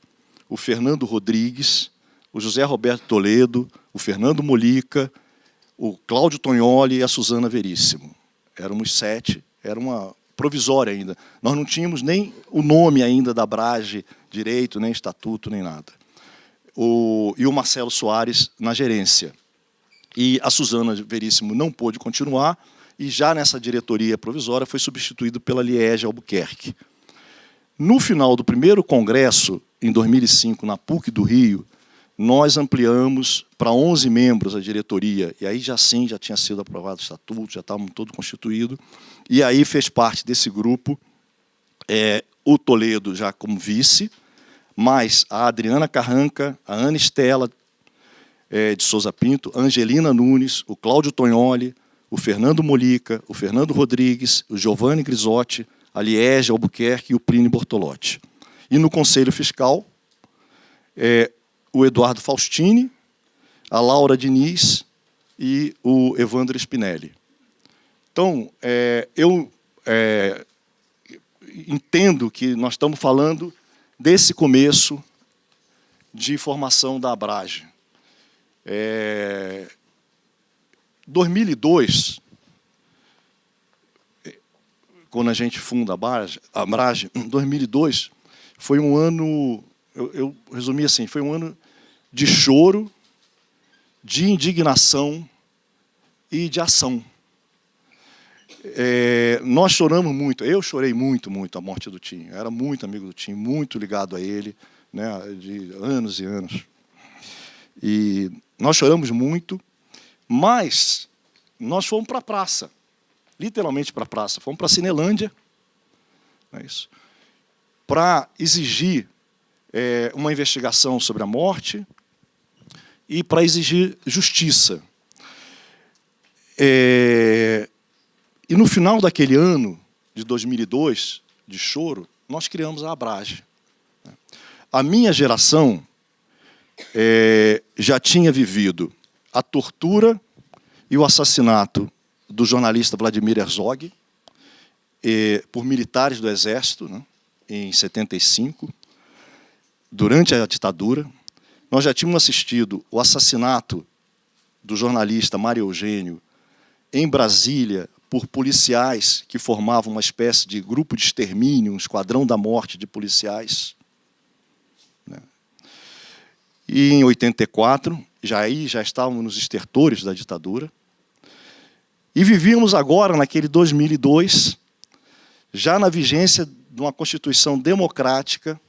o Fernando Rodrigues, o José Roberto Toledo, o Fernando Molica, o Cláudio Tognoli e a Suzana Veríssimo. Éramos 7, era uma provisória ainda. Nós não tínhamos nem o nome ainda da Abrage direito, nem estatuto, nem nada. E o Marcelo Soares na gerência. E a Suzana Veríssimo não pôde continuar, e já nessa diretoria provisória foi substituído pela Liege Albuquerque. No final do primeiro congresso, em 2005, na PUC do Rio, nós ampliamos para 11 membros a diretoria, e aí já tinha sido aprovado o estatuto, já estávamos todo constituído, e aí fez parte desse grupo o Toledo já como vice, mais a Adriana Carranca, a Ana Estela de Souza Pinto, a Angelina Nunes, o Cláudio Tognoli, o Fernando Molica, o Fernando Rodrigues, o Giovanni Grisotti, a Liege Albuquerque e o Plínio Bortolotti. E no Conselho Fiscal, o Eduardo Faustini, a Laura Diniz e o Evandro Spinelli. Então, eu entendo que nós estamos falando desse começo de formação da Abrage. 2002, quando a gente funda a Abrage, 2002 foi um ano, eu resumi assim, foi um ano de choro, de indignação e de ação. Nós choramos muito, eu chorei muito a morte do Tim. Eu era muito amigo do Tim, muito ligado a ele, né, de anos e anos. E nós choramos muito, mas nós fomos para a praça, literalmente para a praça, fomos para a Cinelândia, para exigir uma investigação sobre a morte e para exigir justiça. E no final daquele ano, de 2002, de choro, nós criamos a Abrage. A minha geração já tinha vivido a tortura e o assassinato do jornalista Vladimir Herzog por militares do Exército, né, em 75, durante a ditadura. Nós já tínhamos assistido o assassinato do jornalista Mário Eugênio em Brasília por policiais que formavam uma espécie de grupo de extermínio, um esquadrão da morte de policiais. E em 84, já estávamos nos estertores da ditadura. E vivíamos agora, naquele 2002, já na vigência de uma Constituição democrática,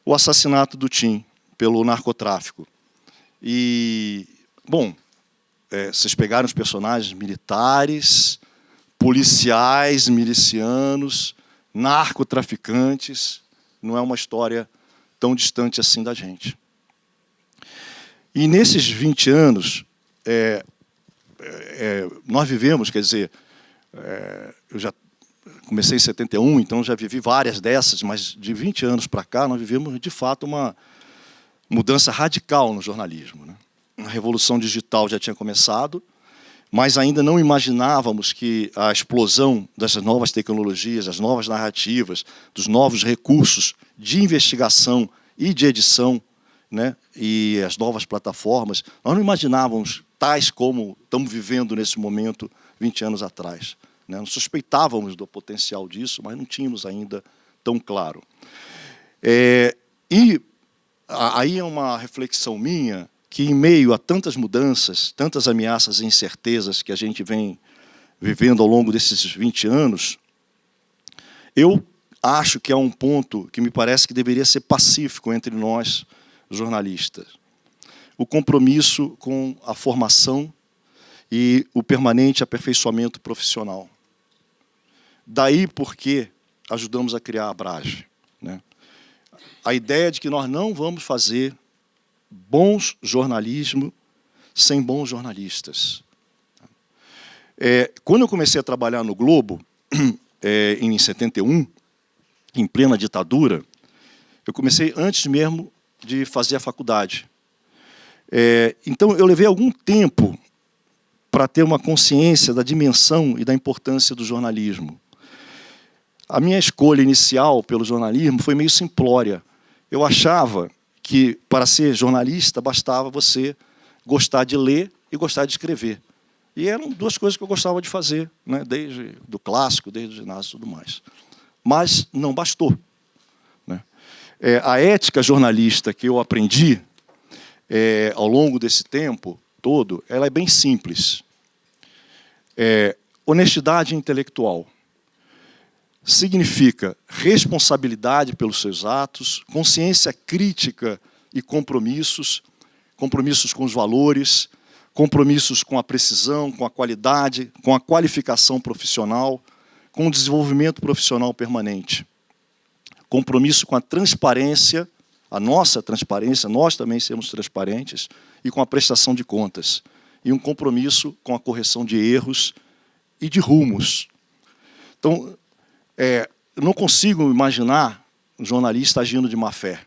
o assassinato do Tim pelo narcotráfico. E, bom, vocês pegaram os personagens militares, policiais, milicianos, narcotraficantes, não é uma história tão distante assim da gente. E nesses 20 anos, nós vivemos, quer dizer, eu já comecei em 71, então já vivi várias dessas, mas de 20 anos para cá, nós vivemos, de fato, uma mudança radical no jornalismo, né? A revolução digital já tinha começado, mas ainda não imaginávamos que a explosão dessas novas tecnologias, as novas narrativas, dos novos recursos de investigação e de edição, né, e as novas plataformas, nós não imaginávamos tais como estamos vivendo nesse momento 20 anos atrás, né? Nós suspeitávamos do potencial disso, mas não tínhamos ainda tão claro. E aí é uma reflexão minha que, em meio a tantas mudanças, tantas ameaças e incertezas que a gente vem vivendo ao longo desses 20 anos, eu acho que há um ponto que me parece que deveria ser pacífico entre nós, jornalistas. O compromisso com a formação e o permanente aperfeiçoamento profissional. Daí porque ajudamos a criar a Abrage, né? A ideia de que nós não vamos fazer bons jornalismo sem bons jornalistas. Quando eu comecei a trabalhar no Globo, em 71, em plena ditadura, eu comecei antes mesmo de fazer a faculdade. Então, eu levei algum tempo para ter uma consciência da dimensão e da importância do jornalismo. A minha escolha inicial pelo jornalismo foi meio simplória. Eu achava que, para ser jornalista, bastava você gostar de ler e gostar de escrever. E eram duas coisas que eu gostava de fazer, né, desde do clássico, desde o ginásio e tudo mais. Mas não bastou, né? A ética jornalista que eu aprendi ao longo desse tempo todo, ela é bem simples. Honestidade intelectual significa responsabilidade pelos seus atos, consciência crítica e compromissos com os valores, compromissos com a precisão, com a qualidade, com a qualificação profissional, com o desenvolvimento profissional permanente. Compromisso com a transparência, a nossa transparência, nós também sermos transparentes, e com a prestação de contas. E um compromisso com a correção de erros e de rumos. Então, eu não consigo imaginar um jornalista agindo de má fé.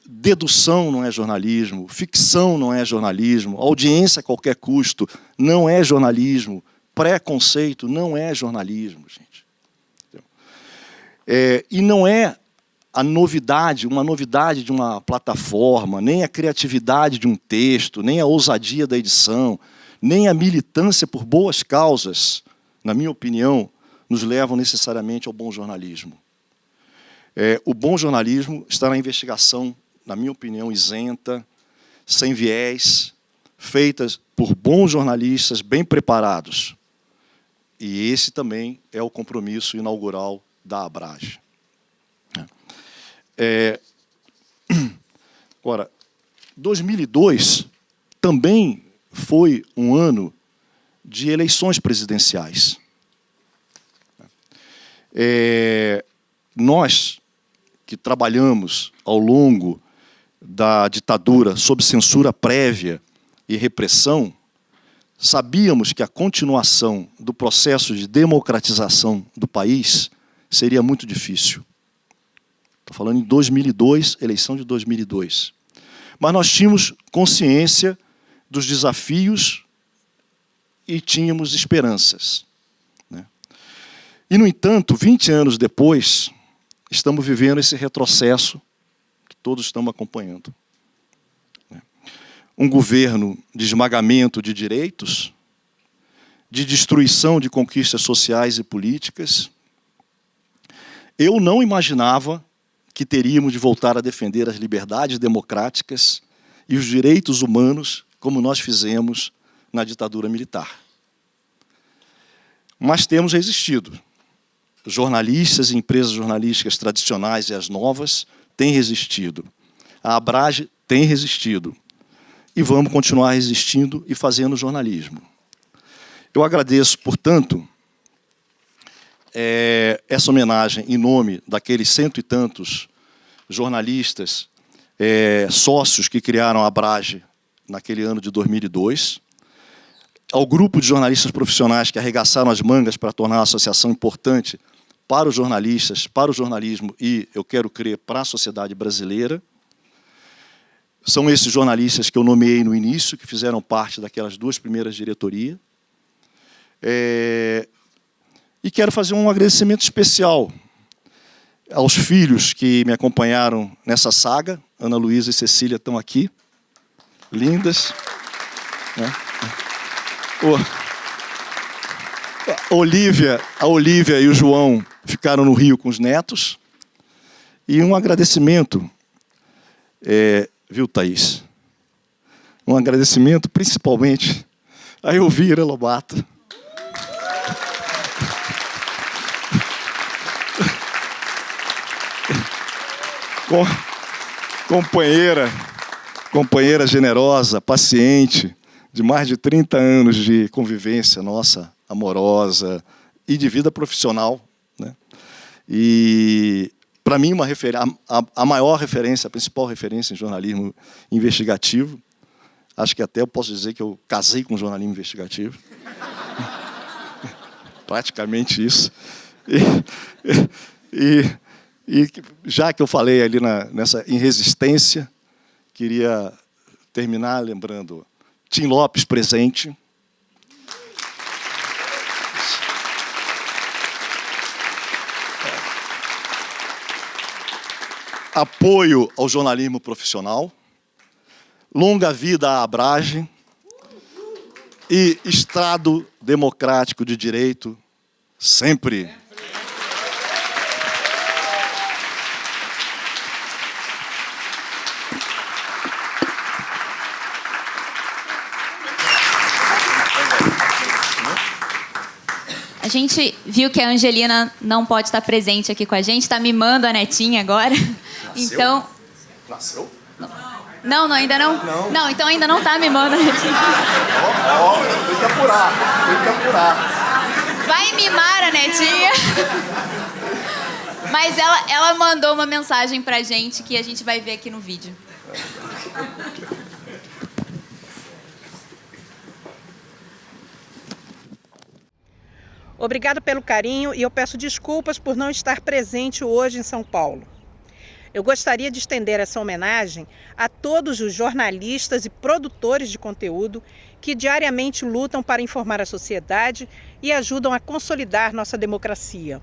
Dedução não é jornalismo, ficção não é jornalismo, audiência a qualquer custo não é jornalismo, preconceito não é jornalismo, gente. E não é uma novidade de uma plataforma, nem a criatividade de um texto, nem a ousadia da edição, nem a militância por boas causas, na minha opinião, nos levam necessariamente ao bom jornalismo. O bom jornalismo está na investigação, na minha opinião, isenta, sem viés, feitas por bons jornalistas bem preparados. E esse também é o compromisso inaugural da Abrage. Agora, 2002 também foi um ano de eleições presidenciais. Nós, que trabalhamos ao longo da ditadura sob censura prévia e repressão, sabíamos que a continuação do processo de democratização do país seria muito difícil. Estou falando em 2002, eleição de 2002. Mas nós tínhamos consciência dos desafios e tínhamos esperanças, né? E, no entanto, 20 anos depois, estamos vivendo esse retrocesso que todos estamos acompanhando. Um governo de esmagamento de direitos, de destruição de conquistas sociais e políticas. Eu não imaginava que teríamos de voltar a defender as liberdades democráticas e os direitos humanos, como nós fizemos na ditadura militar. Mas temos resistido. Jornalistas e empresas jornalísticas tradicionais e as novas têm resistido. A Abrage tem resistido. E vamos continuar resistindo e fazendo jornalismo. Eu agradeço, portanto, essa homenagem em nome daqueles 100 e tantos jornalistas, sócios que criaram a Abrage naquele ano de 2002, ao grupo de jornalistas profissionais que arregaçaram as mangas para tornar a associação importante para os jornalistas, para o jornalismo e, eu quero crer, para a sociedade brasileira. São esses jornalistas que eu nomeei no início, que fizeram parte daquelas 2 primeiras diretorias. E quero fazer um agradecimento especial aos filhos que me acompanharam nessa saga. Ana Luísa e Cecília estão aqui, lindas. A Olívia e o João ficaram no Rio com os netos. E um agradecimento, viu, Thaís? Um agradecimento principalmente a Elvira Lobato. Companheira generosa, paciente, de mais de 30 anos de convivência nossa, amorosa e de vida profissional, né? E, para mim, a maior referência, a principal referência em jornalismo investigativo. Acho que até eu posso dizer que eu casei com jornalismo investigativo. Praticamente isso. E já que eu falei ali em resistência, queria terminar lembrando Tim Lopes presente. Apoio ao jornalismo profissional, longa vida à Abrage e Estado democrático de direito sempre. A gente viu que a Angelina não pode estar presente aqui com a gente, está mimando a netinha agora. Nasceu? Então... Nasceu? Não, ainda não? Não, então ainda não está mimando a netinha. Tem que apurar. Vai mimar a netinha. Mas ela mandou uma mensagem pra gente que a gente vai ver aqui no vídeo. Obrigada pelo carinho e eu peço desculpas por não estar presente hoje em São Paulo. Eu gostaria de estender essa homenagem a todos os jornalistas e produtores de conteúdo que diariamente lutam para informar a sociedade e ajudam a consolidar nossa democracia.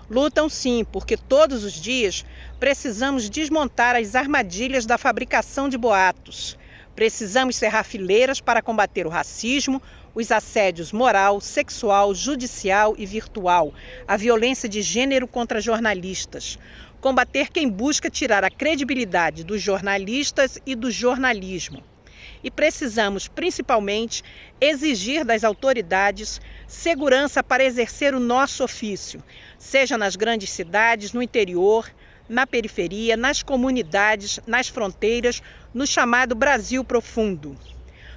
Lutam sim, porque todos os dias precisamos desmontar as armadilhas da fabricação de boatos. Precisamos cerrar fileiras para combater o racismo, os assédios moral, sexual, judicial e virtual, a violência de gênero contra jornalistas. Combater quem busca tirar a credibilidade dos jornalistas e do jornalismo. E precisamos, principalmente, exigir das autoridades segurança para exercer o nosso ofício, seja nas grandes cidades, no interior, na periferia, nas comunidades, nas fronteiras, no chamado Brasil profundo.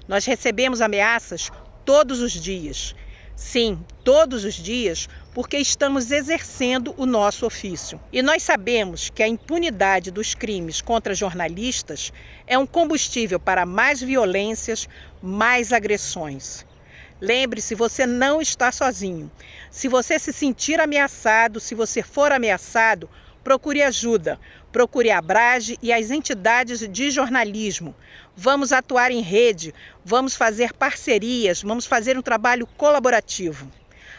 Nós recebemos ameaças todos os dias. Sim, todos os dias, porque estamos exercendo o nosso ofício. E nós sabemos que a impunidade dos crimes contra jornalistas é um combustível para mais violências, mais agressões. Lembre-se, você não está sozinho. Se você se sentir ameaçado, se você for ameaçado, procure ajuda. Procure a Abrage e as entidades de jornalismo. Vamos atuar em rede, vamos fazer parcerias, vamos fazer um trabalho colaborativo.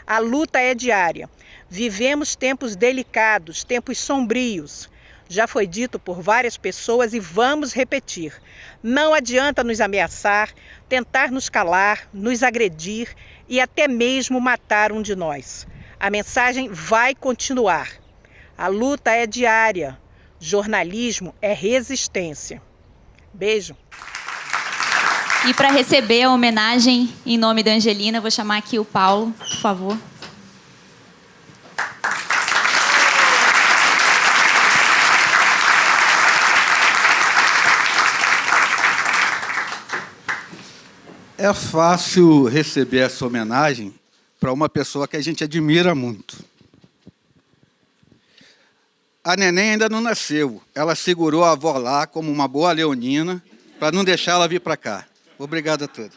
A luta é diária. Vivemos tempos delicados, tempos sombrios. Já foi dito por várias pessoas e vamos repetir. Não adianta nos ameaçar, tentar nos calar, nos agredir e até mesmo matar um de nós. A mensagem vai continuar. A luta é diária. Jornalismo é resistência. Beijo. E para receber a homenagem em nome da Angelina, eu vou chamar aqui o Paulo, por favor. É fácil receber essa homenagem para uma pessoa que a gente admira muito. A neném ainda não nasceu. Ela segurou a avó lá como uma boa leonina para não deixar ela vir para cá. Obrigado a todos.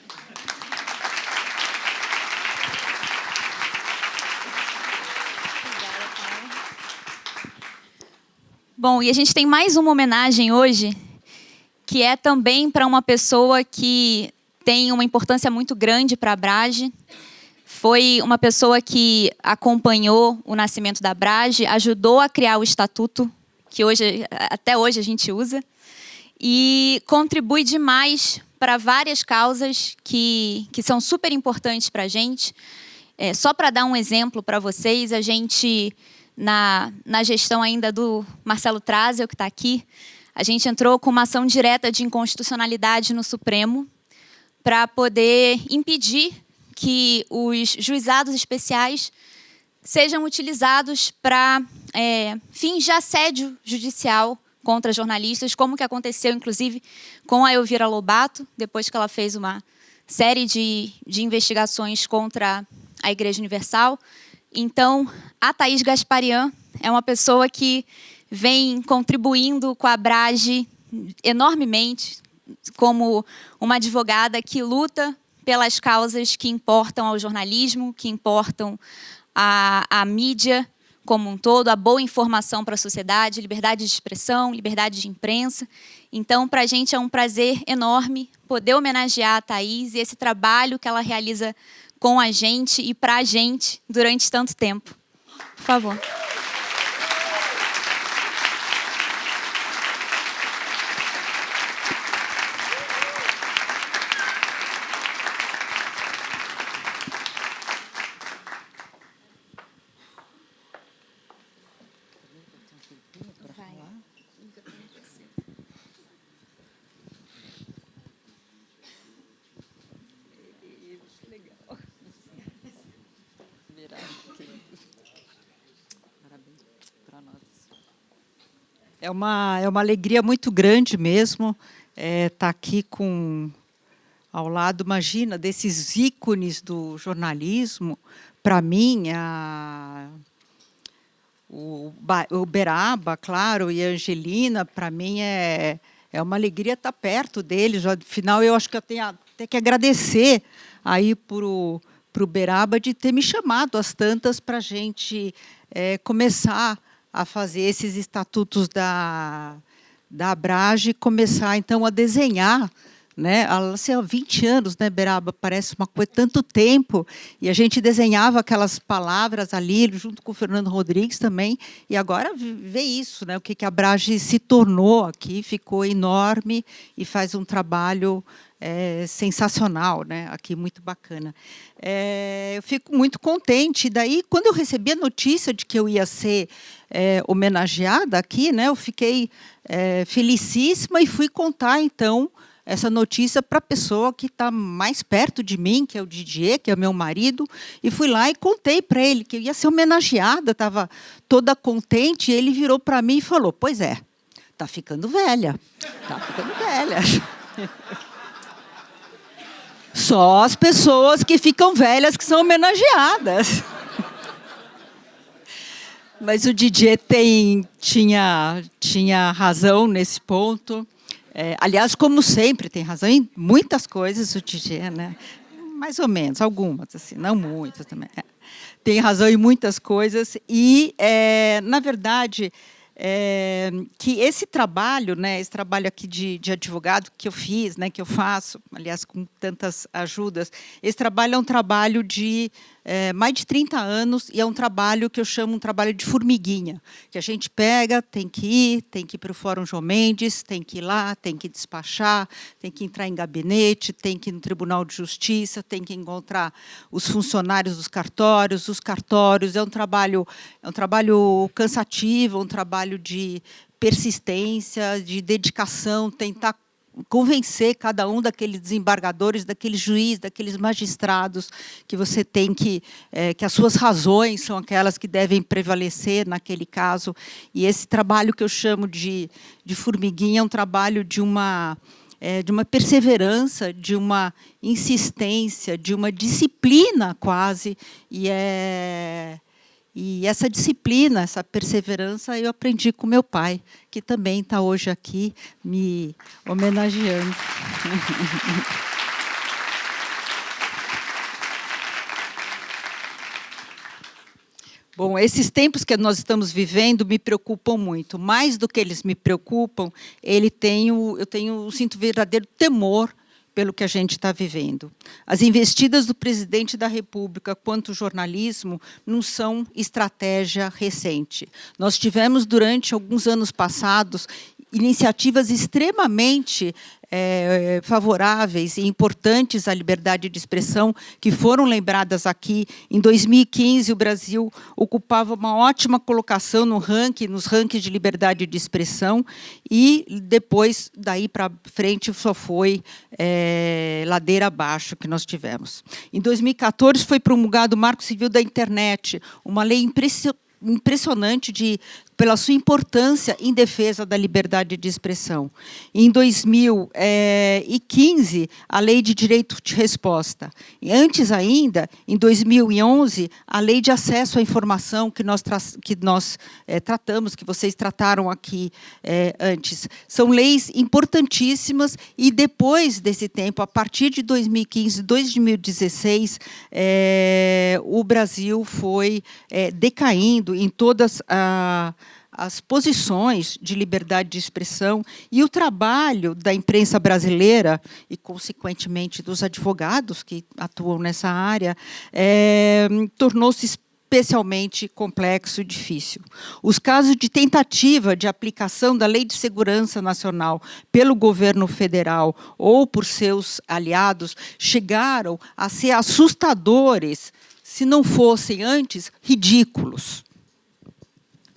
Bom, e a gente tem mais uma homenagem hoje, que é também para uma pessoa que tem uma importância muito grande para a Abrage. Foi uma pessoa que acompanhou o nascimento da Abrage, ajudou a criar o estatuto, que hoje, até hoje a gente usa, e contribui demais para várias causas que são super importantes para a gente. Só para dar um exemplo para vocês, a gente, na gestão ainda do Marcelo Trazzel, que está aqui, a gente entrou com uma ação direta de inconstitucionalidade no Supremo para poder impedir que os juizados especiais sejam utilizados para fins de assédio judicial contra jornalistas, como que aconteceu, inclusive, com a Elvira Lobato, depois que ela fez uma série de investigações contra a Igreja Universal. Então, a Thaís Gasparian é uma pessoa que vem contribuindo com a Abrage enormemente, como uma advogada que luta pelas causas que importam ao jornalismo, que importam à mídia como um todo, a boa informação para a sociedade, liberdade de expressão, liberdade de imprensa. Então, para a gente é um prazer enorme poder homenagear a Thaís e esse trabalho que ela realiza com a gente e para a gente durante tanto tempo. Por favor. É uma alegria muito grande mesmo estar aqui ao lado, imagina, desses ícones do jornalismo. Para mim, o Uberaba, claro, e a Angelina, para mim é uma alegria estar perto deles. Afinal, eu acho que eu tenho até que agradecer aí para o Uberaba de ter me chamado às tantas para a gente começar a fazer esses estatutos da Abrage e começar, então, a desenhar, né? Assim, há 20 anos, né, Beraba? Parece uma coisa, tanto tempo, e a gente desenhava aquelas palavras ali, junto com o Fernando Rodrigues também, e agora vê isso, né? O que a Abrage se tornou aqui, ficou enorme e faz um trabalho sensacional, né? Aqui, muito bacana. Eu fico muito contente. Daí, quando eu recebi a notícia de que eu ia ser homenageada aqui, né? Eu fiquei felicíssima e fui contar, então, essa notícia para a pessoa que está mais perto de mim, que é o Didier, que é meu marido, e fui lá e contei para ele que eu ia ser homenageada, estava toda contente, e ele virou para mim e falou: pois é, está ficando velha, está ficando velha. Só as pessoas que ficam velhas que são homenageadas. Mas o Didier tinha razão nesse ponto. Aliás, como sempre, tem razão em muitas coisas o Didier, né? Mais ou menos, algumas, assim, não muitas também. Tem razão em muitas coisas e, na verdade, que esse trabalho, né, esse trabalho aqui de advogado que eu fiz, né, que eu faço, aliás, com tantas ajudas, esse trabalho é um trabalho de mais de 30 anos e é um trabalho que eu chamo um trabalho de formiguinha, que a gente pega, tem que ir para o Fórum João Mendes, tem que ir lá, tem que despachar, tem que entrar em gabinete, tem que ir no Tribunal de Justiça, tem que encontrar os funcionários dos cartórios, é um trabalho cansativo, um trabalho de persistência, de dedicação, tentar convencer cada um daqueles desembargadores, daqueles juízes, daqueles magistrados, que você tem que as suas razões são aquelas que devem prevalecer naquele caso. E esse trabalho que eu chamo de formiguinha é um trabalho de uma perseverança, de uma insistência, de uma disciplina quase, e essa disciplina, essa perseverança, eu aprendi com meu pai, que também está hoje aqui me homenageando. Bom, esses tempos que nós estamos vivendo me preocupam muito. Mais do que eles me preocupam, eu sinto verdadeiro temor pelo que a gente está vivendo. As investidas do presidente da República quanto ao jornalismo não são estratégia recente. Nós tivemos, durante alguns anos passados, iniciativas extremamente favoráveis e importantes à liberdade de expressão, que foram lembradas aqui. Em 2015, o Brasil ocupava uma ótima colocação nos rankings de liberdade de expressão, e depois, daí para frente, só foi ladeira abaixo que nós tivemos. Em 2014, foi promulgado o Marco Civil da Internet, uma lei impressionante pela sua importância em defesa da liberdade de expressão. Em 2015, a Lei de Direito de Resposta. E antes ainda, em 2011, a Lei de Acesso à Informação que nós tratamos, que vocês trataram aqui antes. São leis importantíssimas, e depois desse tempo, a partir de 2015, 2016, o Brasil foi decaindo em todas as posições de liberdade de expressão, e o trabalho da imprensa brasileira e, consequentemente, dos advogados que atuam nessa área, tornou-se especialmente complexo e difícil. Os casos de tentativa de aplicação da Lei de Segurança Nacional pelo governo federal ou por seus aliados chegaram a ser assustadores, se não fossem antes ridículos.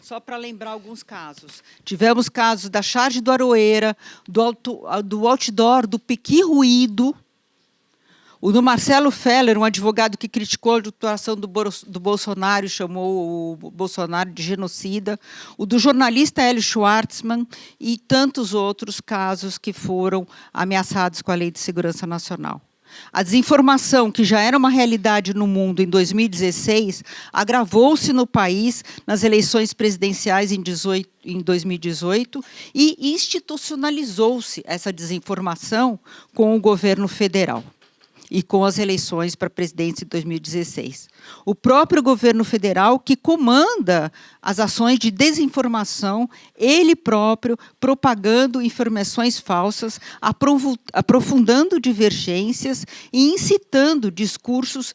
Só para lembrar alguns casos. Tivemos casos da charge do Aroeira, do outdoor do Pequi Ruído, o do Marcelo Feller, um advogado que criticou a atuação do Bolsonaro e chamou o Bolsonaro de genocida, o do jornalista Hélio Schwartzman, e tantos outros casos que foram ameaçados com a Lei de Segurança Nacional. A desinformação, que já era uma realidade no mundo em 2016, agravou-se no país nas eleições presidenciais em 2018 e institucionalizou-se essa desinformação com o governo federal e com as eleições para presidente em 2016. O próprio governo federal, que comanda as ações de desinformação, ele próprio propagando informações falsas, aprofundando divergências e incitando discursos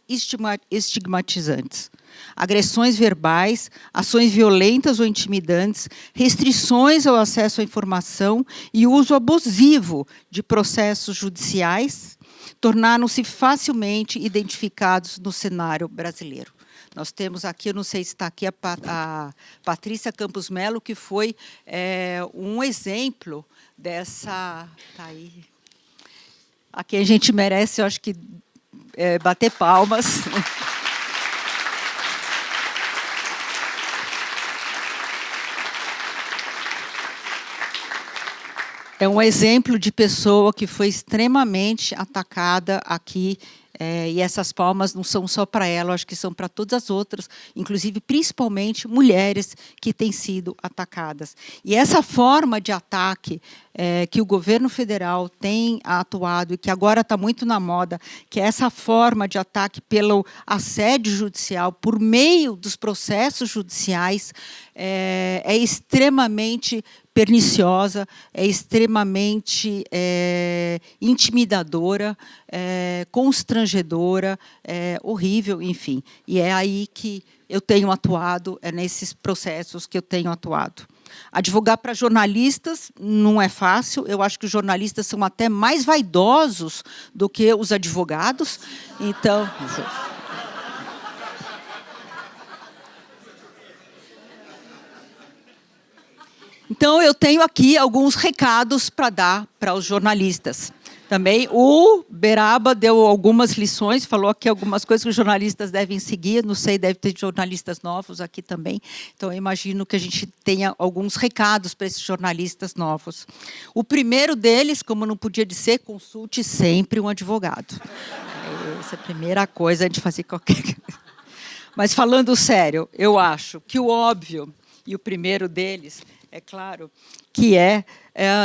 estigmatizantes. Agressões verbais, ações violentas ou intimidantes, restrições ao acesso à informação e uso abusivo de processos judiciais tornaram-se facilmente identificados no cenário brasileiro. Nós temos aqui, eu não sei se está aqui, a Patrícia Campos Melo, que foi um exemplo dessa... Tá aí. A quem a gente merece, eu acho que, bater palmas. É um exemplo de pessoa que foi extremamente atacada aqui, e essas palmas não são só para ela, acho que são para todas as outras, inclusive, principalmente, mulheres que têm sido atacadas. E essa forma de ataque que o governo federal tem atuado, e que agora está muito na moda, que é essa forma de ataque pelo assédio judicial, por meio dos processos judiciais, é extremamente perniciosa, é extremamente intimidadora, constrangedora, horrível, enfim. E é aí que eu tenho atuado, é nesses processos que eu tenho atuado. Advogar para jornalistas não é fácil, eu acho que os jornalistas são até mais vaidosos do que os advogados, então... Então, eu tenho aqui alguns recados para dar para os jornalistas. Também o Beraba deu algumas lições, falou aqui algumas coisas que os jornalistas devem seguir, não sei, deve ter jornalistas novos aqui também, então eu imagino que a gente tenha alguns recados para esses jornalistas novos. O primeiro deles, como não podia ser, consulte sempre um advogado. Essa é a primeira coisa, antes de fazer qualquer coisa. Mas falando sério, eu acho que o óbvio, e o primeiro deles, é claro, que é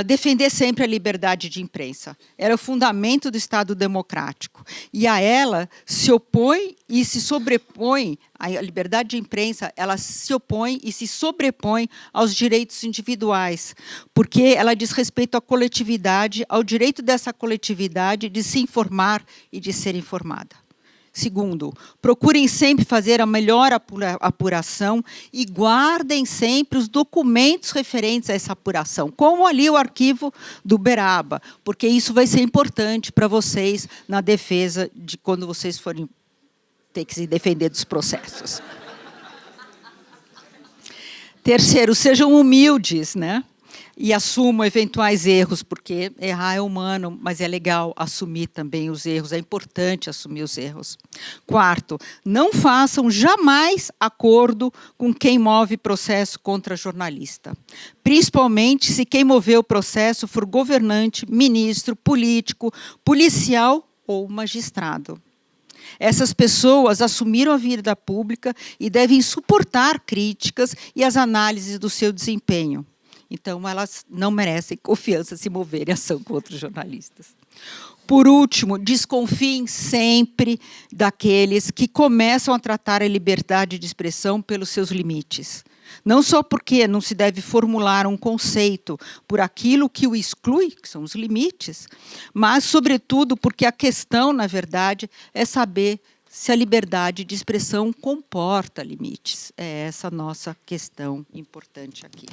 defender sempre a liberdade de imprensa. Era o fundamento do Estado democrático. E a ela se opõe e se sobrepõe, a liberdade de imprensa, ela se opõe e se sobrepõe aos direitos individuais, porque ela diz respeito à coletividade, ao direito dessa coletividade de se informar e de ser informada. Segundo, procurem sempre fazer a melhor apuração e guardem sempre os documentos referentes a essa apuração, como ali o arquivo do Beraba, porque isso vai ser importante para vocês na defesa de quando vocês forem ter que se defender dos processos. Terceiro, sejam humildes, né? E assumam eventuais erros, porque errar é humano, mas é legal assumir também os erros, é importante assumir os erros. Quarto, não façam jamais acordo com quem move processo contra jornalista, principalmente se quem moveu o processo for governante, ministro, político, policial ou magistrado. Essas pessoas assumiram a vida pública e devem suportar críticas e as análises do seu desempenho. Então, elas não merecem confiança se moverem ação contra os jornalistas. Por último, desconfiem sempre daqueles que começam a tratar a liberdade de expressão pelos seus limites. Não só porque não se deve formular um conceito por aquilo que o exclui, que são os limites, mas, sobretudo, porque a questão, na verdade, é saber se a liberdade de expressão comporta limites. É essa a nossa questão importante aqui.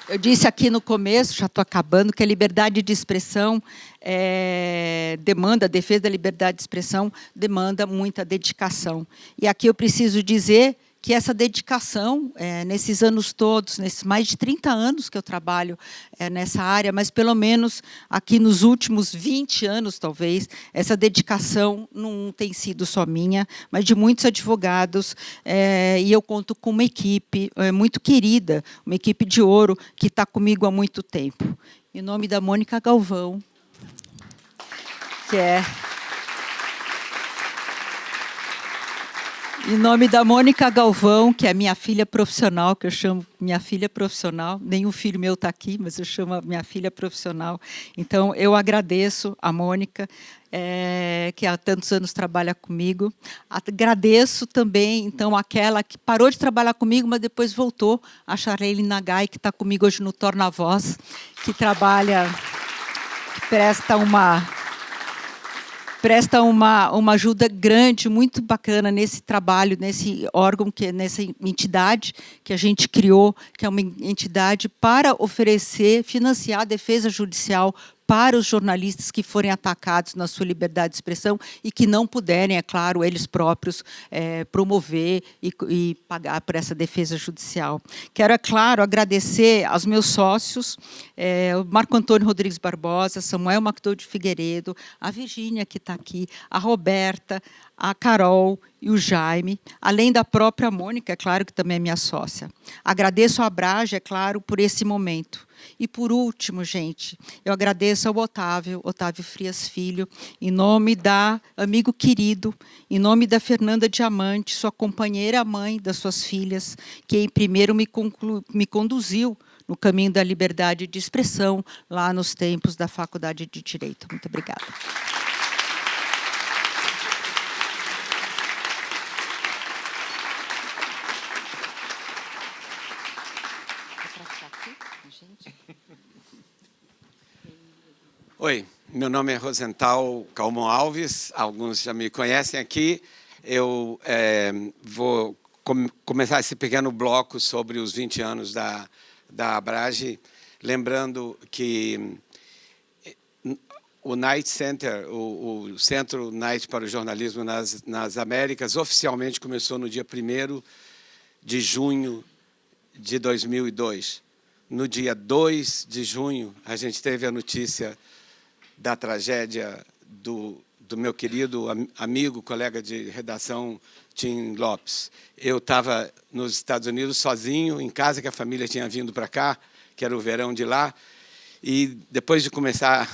Eu disse aqui no começo, já estou acabando, que a liberdade de expressão demanda, a defesa da liberdade de expressão demanda muita dedicação. E aqui eu preciso dizer que essa dedicação, nesses anos todos, nesses mais de 30 anos que eu trabalho nessa área, mas pelo menos aqui nos últimos 20 anos, talvez, essa dedicação não tem sido só minha, mas de muitos advogados, e eu conto com uma equipe muito querida, uma equipe de ouro, que está comigo há muito tempo. Em nome da Mônica Galvão, que é... Em nome da Mônica Galvão, que é minha filha profissional, que eu chamo minha filha profissional, nenhum filho meu está aqui, mas eu chamo a minha filha profissional. Então, eu agradeço a Mônica, que há tantos anos trabalha comigo. Agradeço também, então, aquela que parou de trabalhar comigo, mas depois voltou, a Charlene Nagai, que está comigo hoje no Torna Voz, que trabalha, que presta uma ajuda grande, muito bacana nesse trabalho, nesse órgão, nessa entidade que a gente criou, que é uma entidade para oferecer, financiar a defesa judicial para os jornalistas que forem atacados na sua liberdade de expressão e que não puderem, é claro, eles próprios promover e pagar por essa defesa judicial. Quero, é claro, agradecer aos meus sócios, o Marco Antônio Rodrigues Barbosa, Samuel Macdou de Figueiredo, a Virgínia, que está aqui, a Roberta, a Carol e o Jaime, além da própria Mônica, é claro, que também é minha sócia. Agradeço a Abrage, é claro, por esse momento. E, por último, gente, eu agradeço ao Otávio Frias Filho, em nome da amigo querido, em nome da Fernanda Diamante, sua companheira mãe das suas filhas, que primeiro me conduziu no caminho da liberdade de expressão, lá nos tempos da Faculdade de Direito. Muito obrigada. Oi, meu nome é Rosenthal Calmon Alves, alguns já me conhecem aqui. Eu vou começar esse pequeno bloco sobre os 20 anos da Abrage, lembrando que o Knight Center, o Centro Knight para o Jornalismo nas Américas, oficialmente começou no dia 1º de junho de 2002. No dia 2 de junho, a gente teve a notícia da tragédia do meu querido amigo, colega de redação, Tim Lopes. Eu estava nos Estados Unidos sozinho, em casa, que a família tinha vindo para cá, que era o verão de lá, e depois de começar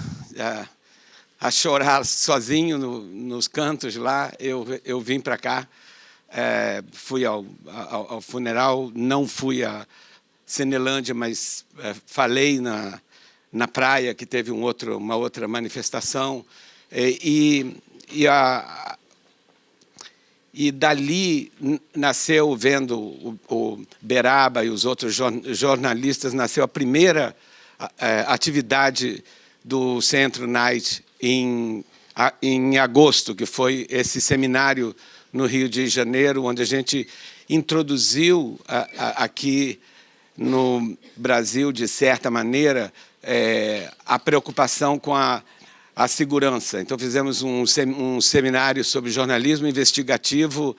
a chorar sozinho nos cantos lá, eu vim para cá, fui ao funeral, não fui a Cinelândia, mas falei na praia, que teve uma outra manifestação, e dali nasceu, vendo o Beraba e os outros jornalistas, nasceu a primeira atividade do Centro Knight em agosto, que foi esse seminário no Rio de Janeiro, onde a gente introduziu aqui no Brasil, de certa maneira, a preocupação com a segurança. Então, fizemos um seminário sobre jornalismo investigativo,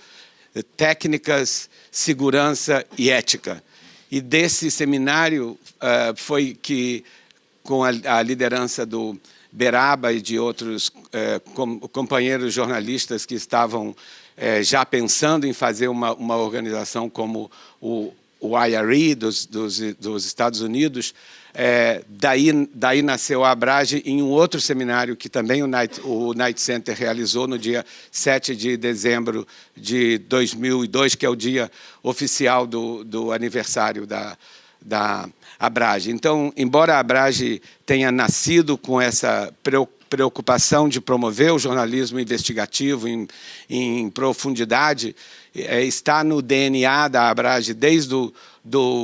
técnicas, segurança e ética. E desse seminário foi que, com a liderança do Beraba e de outros companheiros jornalistas que estavam já pensando em fazer uma organização como o IRE dos Estados Unidos, daí nasceu a Abrage em um outro seminário que também o Knight Center realizou no dia 7 de dezembro de 2002, que é o dia oficial do aniversário da Abrage. Então, embora a Abrage tenha nascido com essa preocupação de promover o jornalismo investigativo em profundidade, está no DNA da Abrage, desde o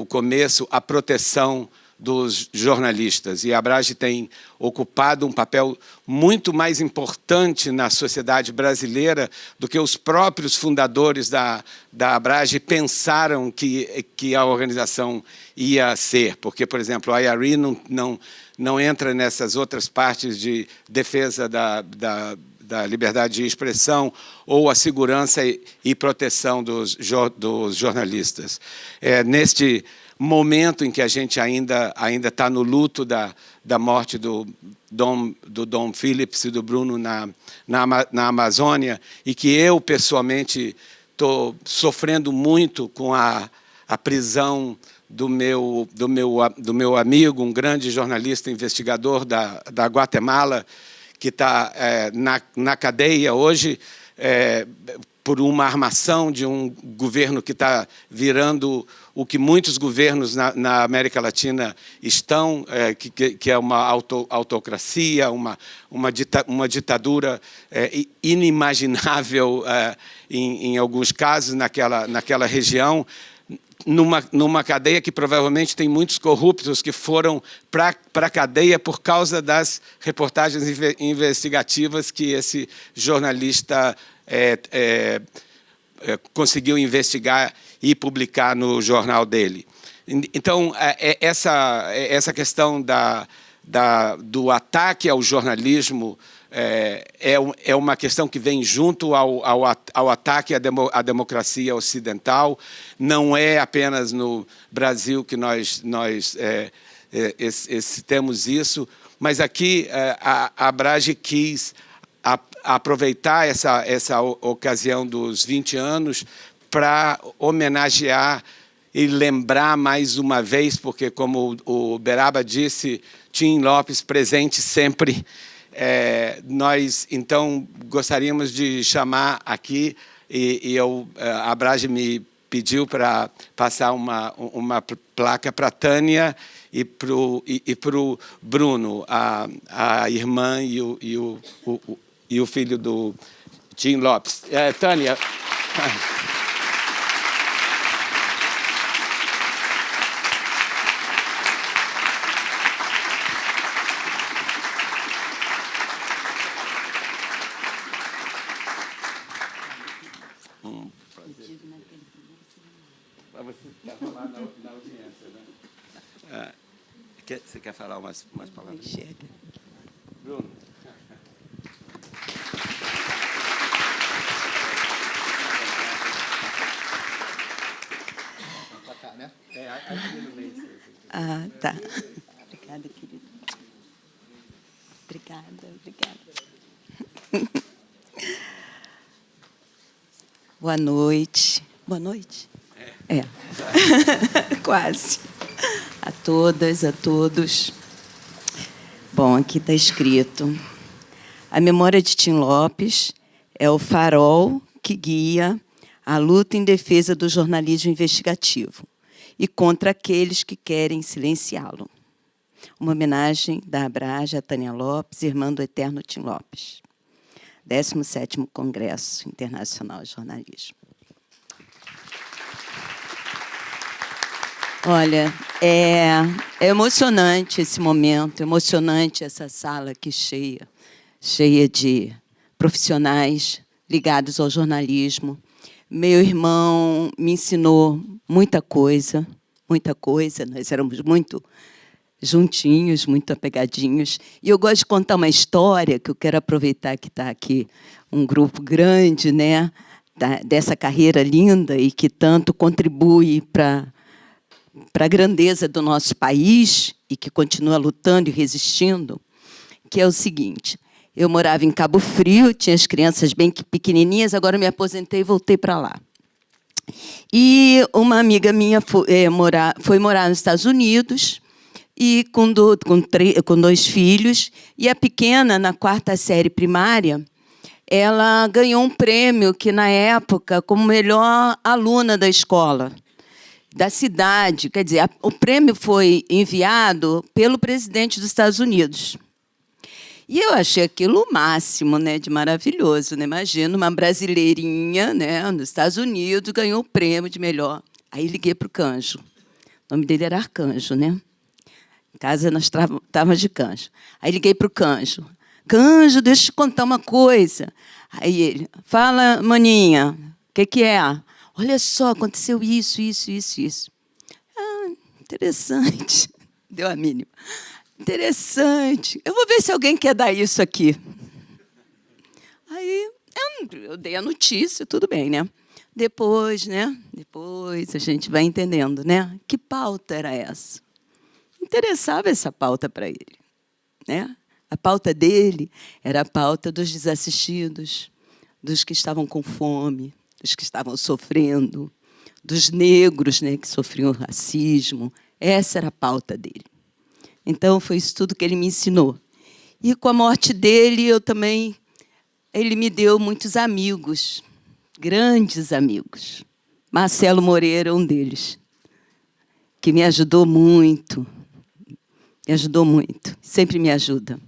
começo, a proteção dos jornalistas. E a Abrage tem ocupado um papel muito mais importante na sociedade brasileira do que os próprios fundadores da Abrage pensaram que a organização ia ser. Porque, por exemplo, a IRE não entra nessas outras partes de defesa da liberdade de expressão ou a segurança e proteção dos jornalistas. Neste momento em que a gente ainda está no luto da morte do Dom Phillips e do Bruno na Amazônia, e que eu, pessoalmente, estou sofrendo muito com a prisão do meu amigo, um grande jornalista investigador da Guatemala, que está na cadeia hoje, por uma armação de um governo que está virando o que muitos governos na América Latina estão, que é uma autocracia, uma ditadura inimaginável em alguns casos naquela região, numa cadeia que provavelmente tem muitos corruptos que foram para a cadeia por causa das reportagens investigativas que esse jornalista conseguiu investigar e publicar no jornal dele. Então, essa questão do ataque ao jornalismo é uma questão que vem junto ao ataque à democracia ocidental. Não é apenas no Brasil que nós temos isso, mas aqui a Abrage quis aproveitar essa ocasião dos 20 anos para homenagear e lembrar mais uma vez, porque, como o Beraba disse, Tim Lopes presente sempre. Nós, então, gostaríamos de chamar aqui, a Abrage me pediu para passar uma placa para a Tânia e para o Bruno, a irmã e o filho do Tim Lopes. Tânia. Você quer falar na audiência, né? Você quer falar umas palavras? Bruno. Ah, tá. Obrigada, querida. Obrigada. Boa noite. Boa noite? É. Quase. A todas, a todos. Bom, aqui está escrito: a memória de Tim Lopes é o farol que guia a luta em defesa do jornalismo investigativo e contra aqueles que querem silenciá-lo. Uma homenagem da Abrage a Tânia Lopes, irmã do eterno Tim Lopes. 17º Congresso Internacional de Jornalismo. Olha, é emocionante esse momento, emocionante essa sala aqui cheia de profissionais ligados ao jornalismo. Meu irmão me ensinou muita coisa, nós éramos muito juntinhos, muito apegadinhos. E eu gosto de contar uma história, que eu quero aproveitar que está aqui um grupo grande, né, dessa carreira linda e que tanto contribui para a grandeza do nosso país e que continua lutando e resistindo, que é o seguinte: eu morava em Cabo Frio, tinha as crianças bem pequenininhas, agora me aposentei e voltei para lá. E uma amiga minha foi morar nos Estados Unidos, e com 2 filhos, e a pequena, na 4ª série primária, ela ganhou um prêmio que, na época, como melhor aluna da escola, da cidade. Quer dizer, o prêmio foi enviado pelo presidente dos Estados Unidos. E eu achei aquilo o máximo, né, de maravilhoso. Né? Imagina, uma brasileirinha, né, nos Estados Unidos ganhou o prêmio de melhor. Aí liguei para o Canjo. O nome dele era Arcanjo, né? Em casa nós estávamos de Canjo. Aí liguei para o Canjo. Canjo, deixa eu te contar uma coisa. Aí ele, fala, maninha, o que é? Olha só, aconteceu isso. Ah, interessante. Deu a mínima. Interessante. Eu vou ver se alguém quer dar isso aqui. Aí eu dei a notícia, tudo bem, né? Depois a gente vai entendendo, né? Que pauta era essa? Interessava essa pauta para ele, né? A pauta dele era a pauta dos desassistidos, dos que estavam com fome, dos que estavam sofrendo, dos negros, né, que sofriam racismo. Essa era a pauta dele. Então, foi isso tudo que ele me ensinou. E, com a morte dele, ele me deu muitos amigos, grandes amigos. Marcelo Moreira, um deles, que me ajudou muito, sempre me ajuda.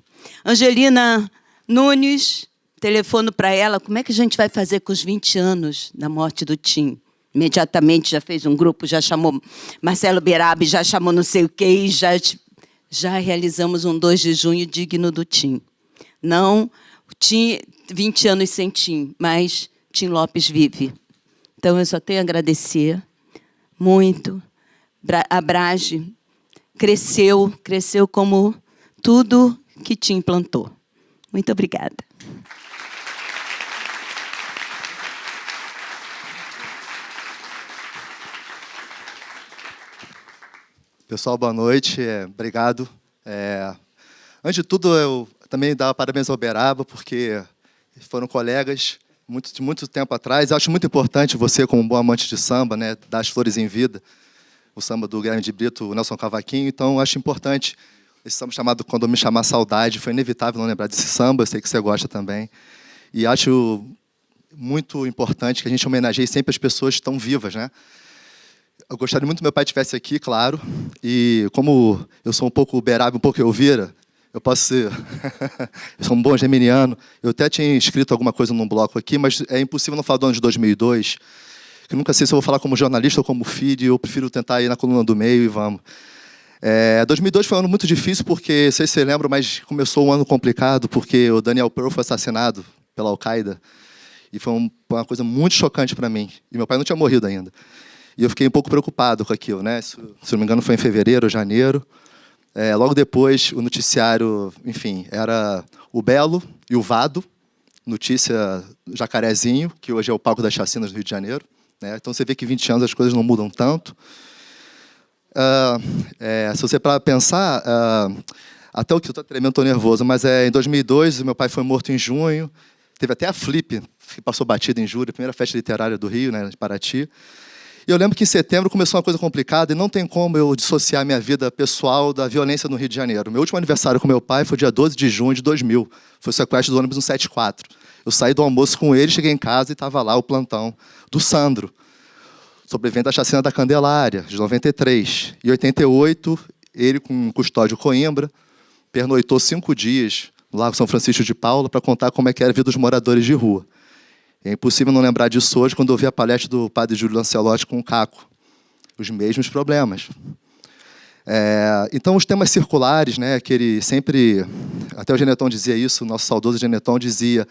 Angelina Nunes, telefono para ela, como é que a gente vai fazer com os 20 anos da morte do Tim? Imediatamente já fez um grupo, já chamou Marcelo Beraba, já chamou não sei o quê, e já realizamos um 2 de junho digno do Tim. Não Tim, 20 anos sem Tim, mas Tim Lopes vive. Então, eu só tenho a agradecer muito. A Brage cresceu como tudo que Tim plantou. Muito obrigada. Pessoal, boa noite. Obrigado. Antes de tudo, eu também dava parabéns ao Beraba, porque foram colegas de muito tempo atrás. Eu acho muito importante você, como um bom amante de samba, né, dar as flores em vida. O samba do Guilherme de Brito, o Nelson Cavaquinho. Então, eu acho importante esse samba chamado Quando Me Chamar Saudade. Foi inevitável não lembrar desse samba. Eu sei que você gosta também. E acho muito importante que a gente homenageie sempre as pessoas que estão vivas, né? Eu gostaria muito que meu pai estivesse aqui, claro. E como eu sou um pouco Beraba, um pouco Elvira, eu posso ser... eu sou um bom geminiano. Eu até tinha escrito alguma coisa num bloco aqui, mas é impossível não falar do ano de 2002, que eu nunca sei se eu vou falar como jornalista ou como filho, eu prefiro tentar ir na coluna do meio e vamos. 2002 foi um ano muito difícil, porque, não sei se você lembra, mas começou um ano complicado, porque o Daniel Pearl foi assassinado pela Al-Qaeda. E foi uma coisa muito chocante para mim. E meu pai não tinha morrido ainda. E eu fiquei um pouco preocupado com aquilo, né? Se não me engano, foi em fevereiro ou janeiro. Logo depois, o noticiário, enfim, era o Belo e o Vado, notícia Jacarezinho, que hoje é o palco das chacinas do Rio de Janeiro. Né? Então, você vê que 20 anos as coisas não mudam tanto. se você para pensar, até o que eu estou tremendo, estou nervoso, mas em 2002, meu pai foi morto em junho, teve até a Flip, que passou batida em julho, a primeira festa literária do Rio, né, de Paraty. E eu lembro que em setembro começou uma coisa complicada e não tem como eu dissociar minha vida pessoal da violência no Rio de Janeiro. Meu último aniversário com meu pai foi dia 12 de junho de 2000. Foi o sequestro do ônibus 174. Eu saí do almoço com ele, cheguei em casa e estava lá o plantão do Sandro, sobrevivente da chacina da Candelária, de 93. Em 88, ele com custódio Coimbra, pernoitou 5 dias no Lago São Francisco de Paula para contar como é que era a vida dos moradores de rua. É impossível não lembrar disso hoje quando eu vi a palestra do padre Júlio Lancelotti com o Caco. Os mesmos problemas. Então, os temas circulares, né, que ele sempre... Até o Genetão dizia isso, o nosso saudoso Genetão dizia: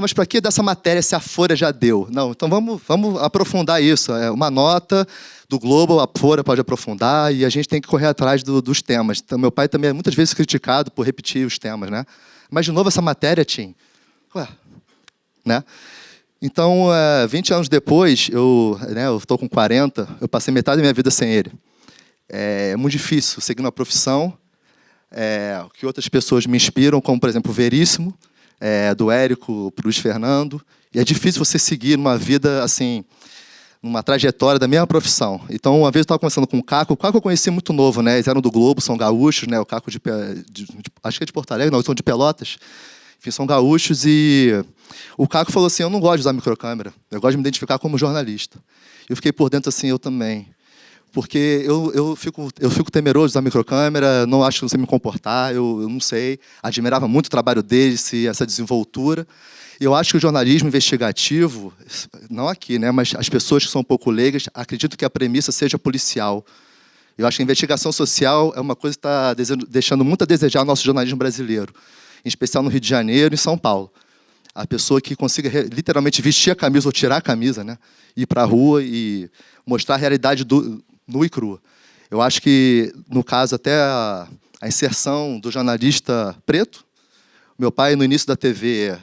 mas para que dessa matéria se a Folha já deu? Não, então vamos aprofundar isso. É uma nota do Globo, a Folha pode aprofundar e a gente tem que correr atrás dos temas. Então, meu pai também é muitas vezes criticado por repetir os temas, né? Mas, de novo, essa matéria, Tim... né? Então, 20 anos depois, eu estou com 40, eu passei metade da minha vida sem ele. É muito difícil seguir uma profissão que outras pessoas me inspiram, como, por exemplo, o Veríssimo, do Érico para o Luiz Fernando. E é difícil você seguir uma vida, assim, numa trajetória da mesma profissão. Então, uma vez eu estava conversando com o Caco eu conheci muito novo, né? Eles eram do Globo, são gaúchos, né? O Caco acho que é de Porto Alegre, não, eles são de Pelotas. Enfim, são gaúchos e o Caco falou assim: eu não gosto de usar microcâmera, eu gosto de me identificar como jornalista. Eu fiquei por dentro assim, eu também. Porque eu fico temeroso de usar microcâmera, não acho que não sei me comportar, eu não sei. Admirava muito o trabalho deles, essa desenvoltura. Eu acho que o jornalismo investigativo, não aqui, né, mas as pessoas que são um pouco leigas, acredito que a premissa seja policial. Eu acho que a investigação social é uma coisa que está deixando muito a desejar o nosso jornalismo brasileiro, em especial no Rio de Janeiro e em São Paulo. A pessoa que consiga literalmente vestir a camisa ou tirar a camisa, né, ir para a rua e mostrar a realidade nua e crua. Eu acho que, no caso, até a inserção do jornalista preto, meu pai, no início da TV,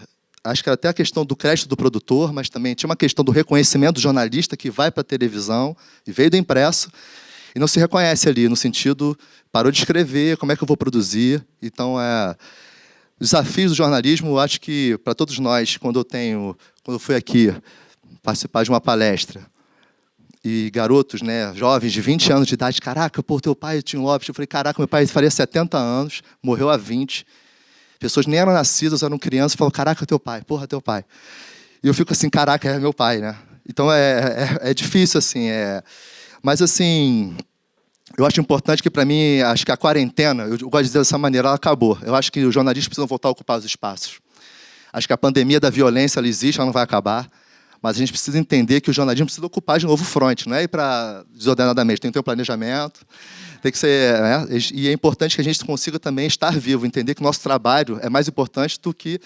acho que era até a questão do crédito do produtor, mas também tinha uma questão do reconhecimento do jornalista que vai para a televisão e veio do impresso e não se reconhece ali, no sentido, parou de escrever, como é que eu vou produzir? Então, desafios do jornalismo, eu acho que, para todos nós, quando eu fui aqui participar de uma palestra, e garotos, né, jovens de 20 anos de idade, caraca, pô, teu pai, Tim Lopes, eu falei, caraca, meu pai faria 70 anos, morreu há 20, pessoas nem eram nascidas, eram crianças, falaram, caraca, teu pai, porra, teu pai. E eu fico assim, caraca, é meu pai, né? Então, é difícil, assim, mas, assim, eu acho importante que, para mim, acho que a quarentena, eu gosto de dizer dessa maneira, ela acabou. Eu acho que os jornalistas precisam voltar a ocupar os espaços. Acho que a pandemia da violência, ela existe, ela não vai acabar. Mas a gente precisa entender que o jornalismo precisa ocupar de novo o front, não é ir para desordenadamente, tem que ter um planejamento, tem que ser, e é importante que a gente consiga também estar vivo, entender que o nosso trabalho é mais importante do que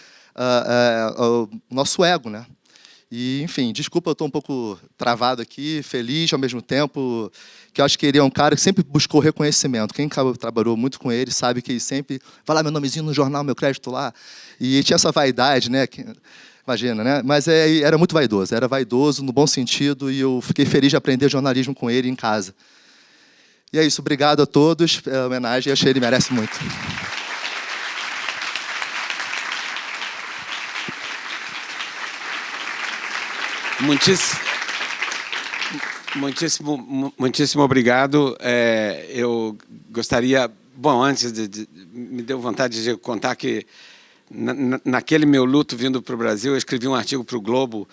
o nosso ego, né? E, enfim, desculpa, eu estou um pouco travado aqui, feliz ao mesmo tempo, que eu acho que ele é um cara que sempre buscou reconhecimento. Quem trabalhou muito com ele sabe que ele sempre vai lá, meu nomezinho no jornal, meu crédito lá, e tinha essa vaidade, né? Imagina, né? Mas era muito vaidoso, era vaidoso no bom sentido, e eu fiquei feliz de aprender jornalismo com ele em casa. E é isso, obrigado a todos pela homenagem, eu achei que ele merece muito. Muitíssimo obrigado. Eu gostaria... Bom, antes me deu vontade de contar que naquele meu luto vindo para o Brasil, eu escrevi um artigo para o Globo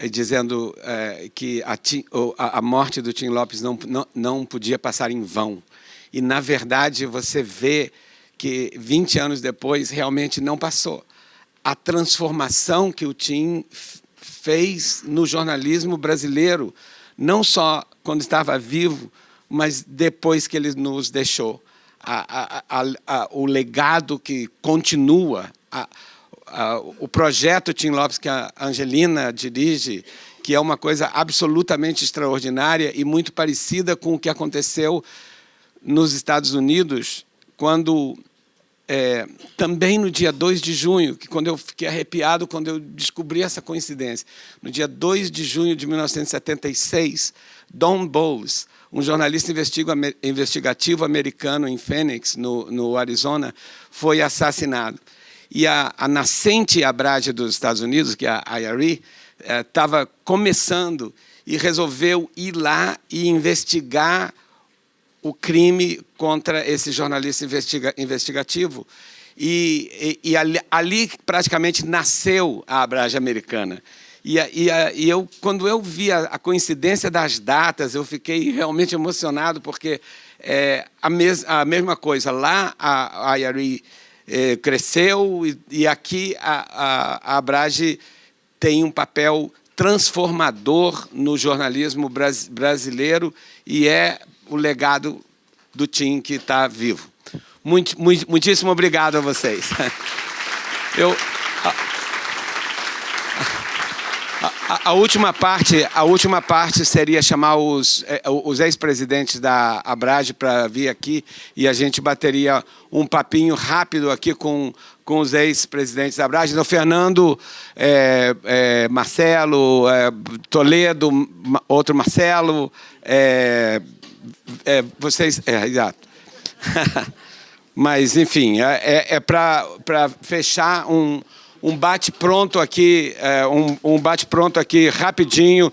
dizendo que a morte do Tim Lopes não podia passar em vão. E, na verdade, você vê que 20 anos depois realmente não passou. A transformação que o Tim fez no jornalismo brasileiro, não só quando estava vivo, mas depois que ele nos deixou. O legado que continua, o projeto Tim Lopes, que a Angelina dirige, que é uma coisa absolutamente extraordinária e muito parecida com o que aconteceu nos Estados Unidos, quando também no dia 2 de junho, que quando eu fiquei arrepiado quando eu descobri essa coincidência, no dia 2 de junho de 1976, Don Bowles, um jornalista investigativo americano em Phoenix, no Arizona, foi assassinado. E a nascente Abrage dos Estados Unidos, que é a IRE, estava começando e resolveu ir lá e investigar o crime contra esse jornalista investigativo. E ali praticamente nasceu a Abrage americana. E eu, quando eu vi a coincidência das datas, eu fiquei realmente emocionado, porque a mesma coisa. Lá a IRE cresceu e aqui a Abrage tem um papel transformador no jornalismo brasileiro e é o legado do Tim que está vivo. Muitíssimo obrigado a vocês. A última parte seria chamar os ex-presidentes da Abrage para vir aqui e a gente bateria um papinho rápido aqui com os ex-presidentes da Abrage. Então, Fernando, Marcelo, Toledo, outro Marcelo, vocês... exato. Mas, enfim, para fechar um bate-pronto aqui, um bate-pronto aqui rapidinho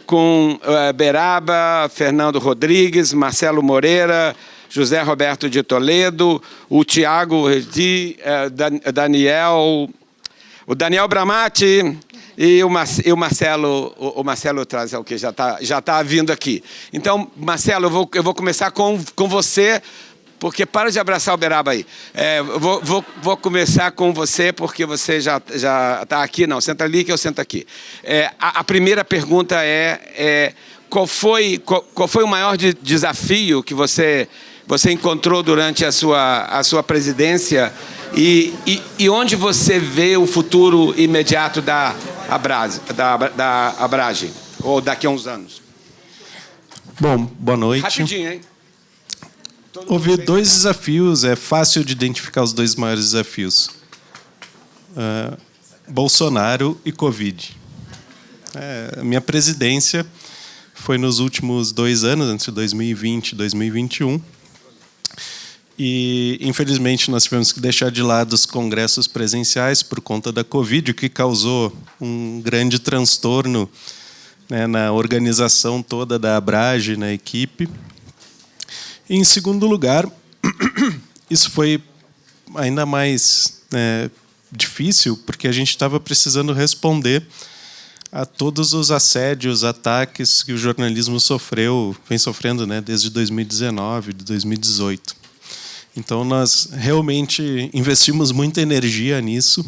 com Beraba, Fernando Rodrigues, Marcelo Moreira, José Roberto de Toledo, o Tiago Redi, o Daniel Bramati e o Marcelo. O Marcelo traz o que já tá vindo aqui. Então, Marcelo, eu vou começar com você. Porque para de abraçar o Beraba aí. Vou começar com você, porque você já está aqui. Não, senta ali que eu sento aqui. A primeira pergunta qual foi o maior desafio que você encontrou durante a sua presidência e onde você vê o futuro imediato da Abrage, ou daqui a uns anos? Bom, boa noite. Rapidinho, hein? Houve dois desafios, é fácil de identificar os dois maiores desafios. Bolsonaro e Covid. A minha presidência foi nos últimos 2 anos, entre 2020 e 2021. E, infelizmente, nós tivemos que deixar de lado os congressos presenciais por conta da Covid, o que causou um grande transtorno, né, na organização toda da Abrage, na equipe. E, em segundo lugar, isso foi ainda mais difícil, porque a gente estava precisando responder a todos os assédios, ataques que o jornalismo vem sofrendo, né, desde 2019, de 2018. Então, nós realmente investimos muita energia nisso,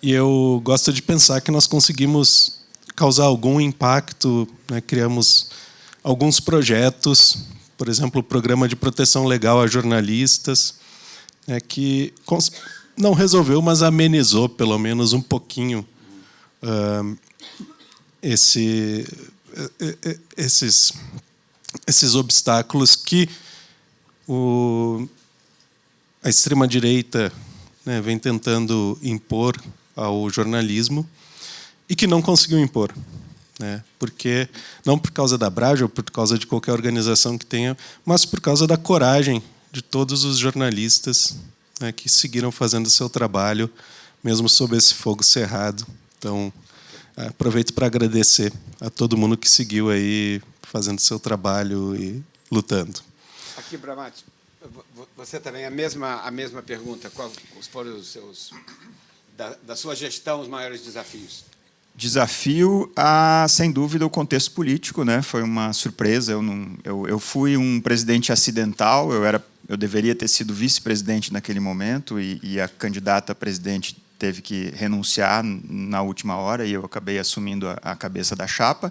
e eu gosto de pensar que nós conseguimos causar algum impacto, né, criamos alguns projetos, por exemplo, o Programa de Proteção Legal a Jornalistas, que não resolveu, mas amenizou, pelo menos, um pouquinho esses obstáculos que a extrema-direita, né, vem tentando impor ao jornalismo e que não conseguiu impor. Porque não por causa da Abrage ou por causa de qualquer organização que tenha, mas por causa da coragem de todos os jornalistas, né, que seguiram fazendo o seu trabalho, mesmo sob esse fogo cerrado. Então, aproveito para agradecer a todo mundo que seguiu aí fazendo o seu trabalho e lutando. Aqui, Bramati, você também, a mesma pergunta. Quais foram os seus, da sua gestão, os maiores desafios? Desafio, sem dúvida, o contexto político, né? Foi uma surpresa. Eu fui um presidente acidental. Eu deveria ter sido vice-presidente naquele momento e a candidata a presidente teve que renunciar na última hora e eu acabei assumindo a cabeça da chapa.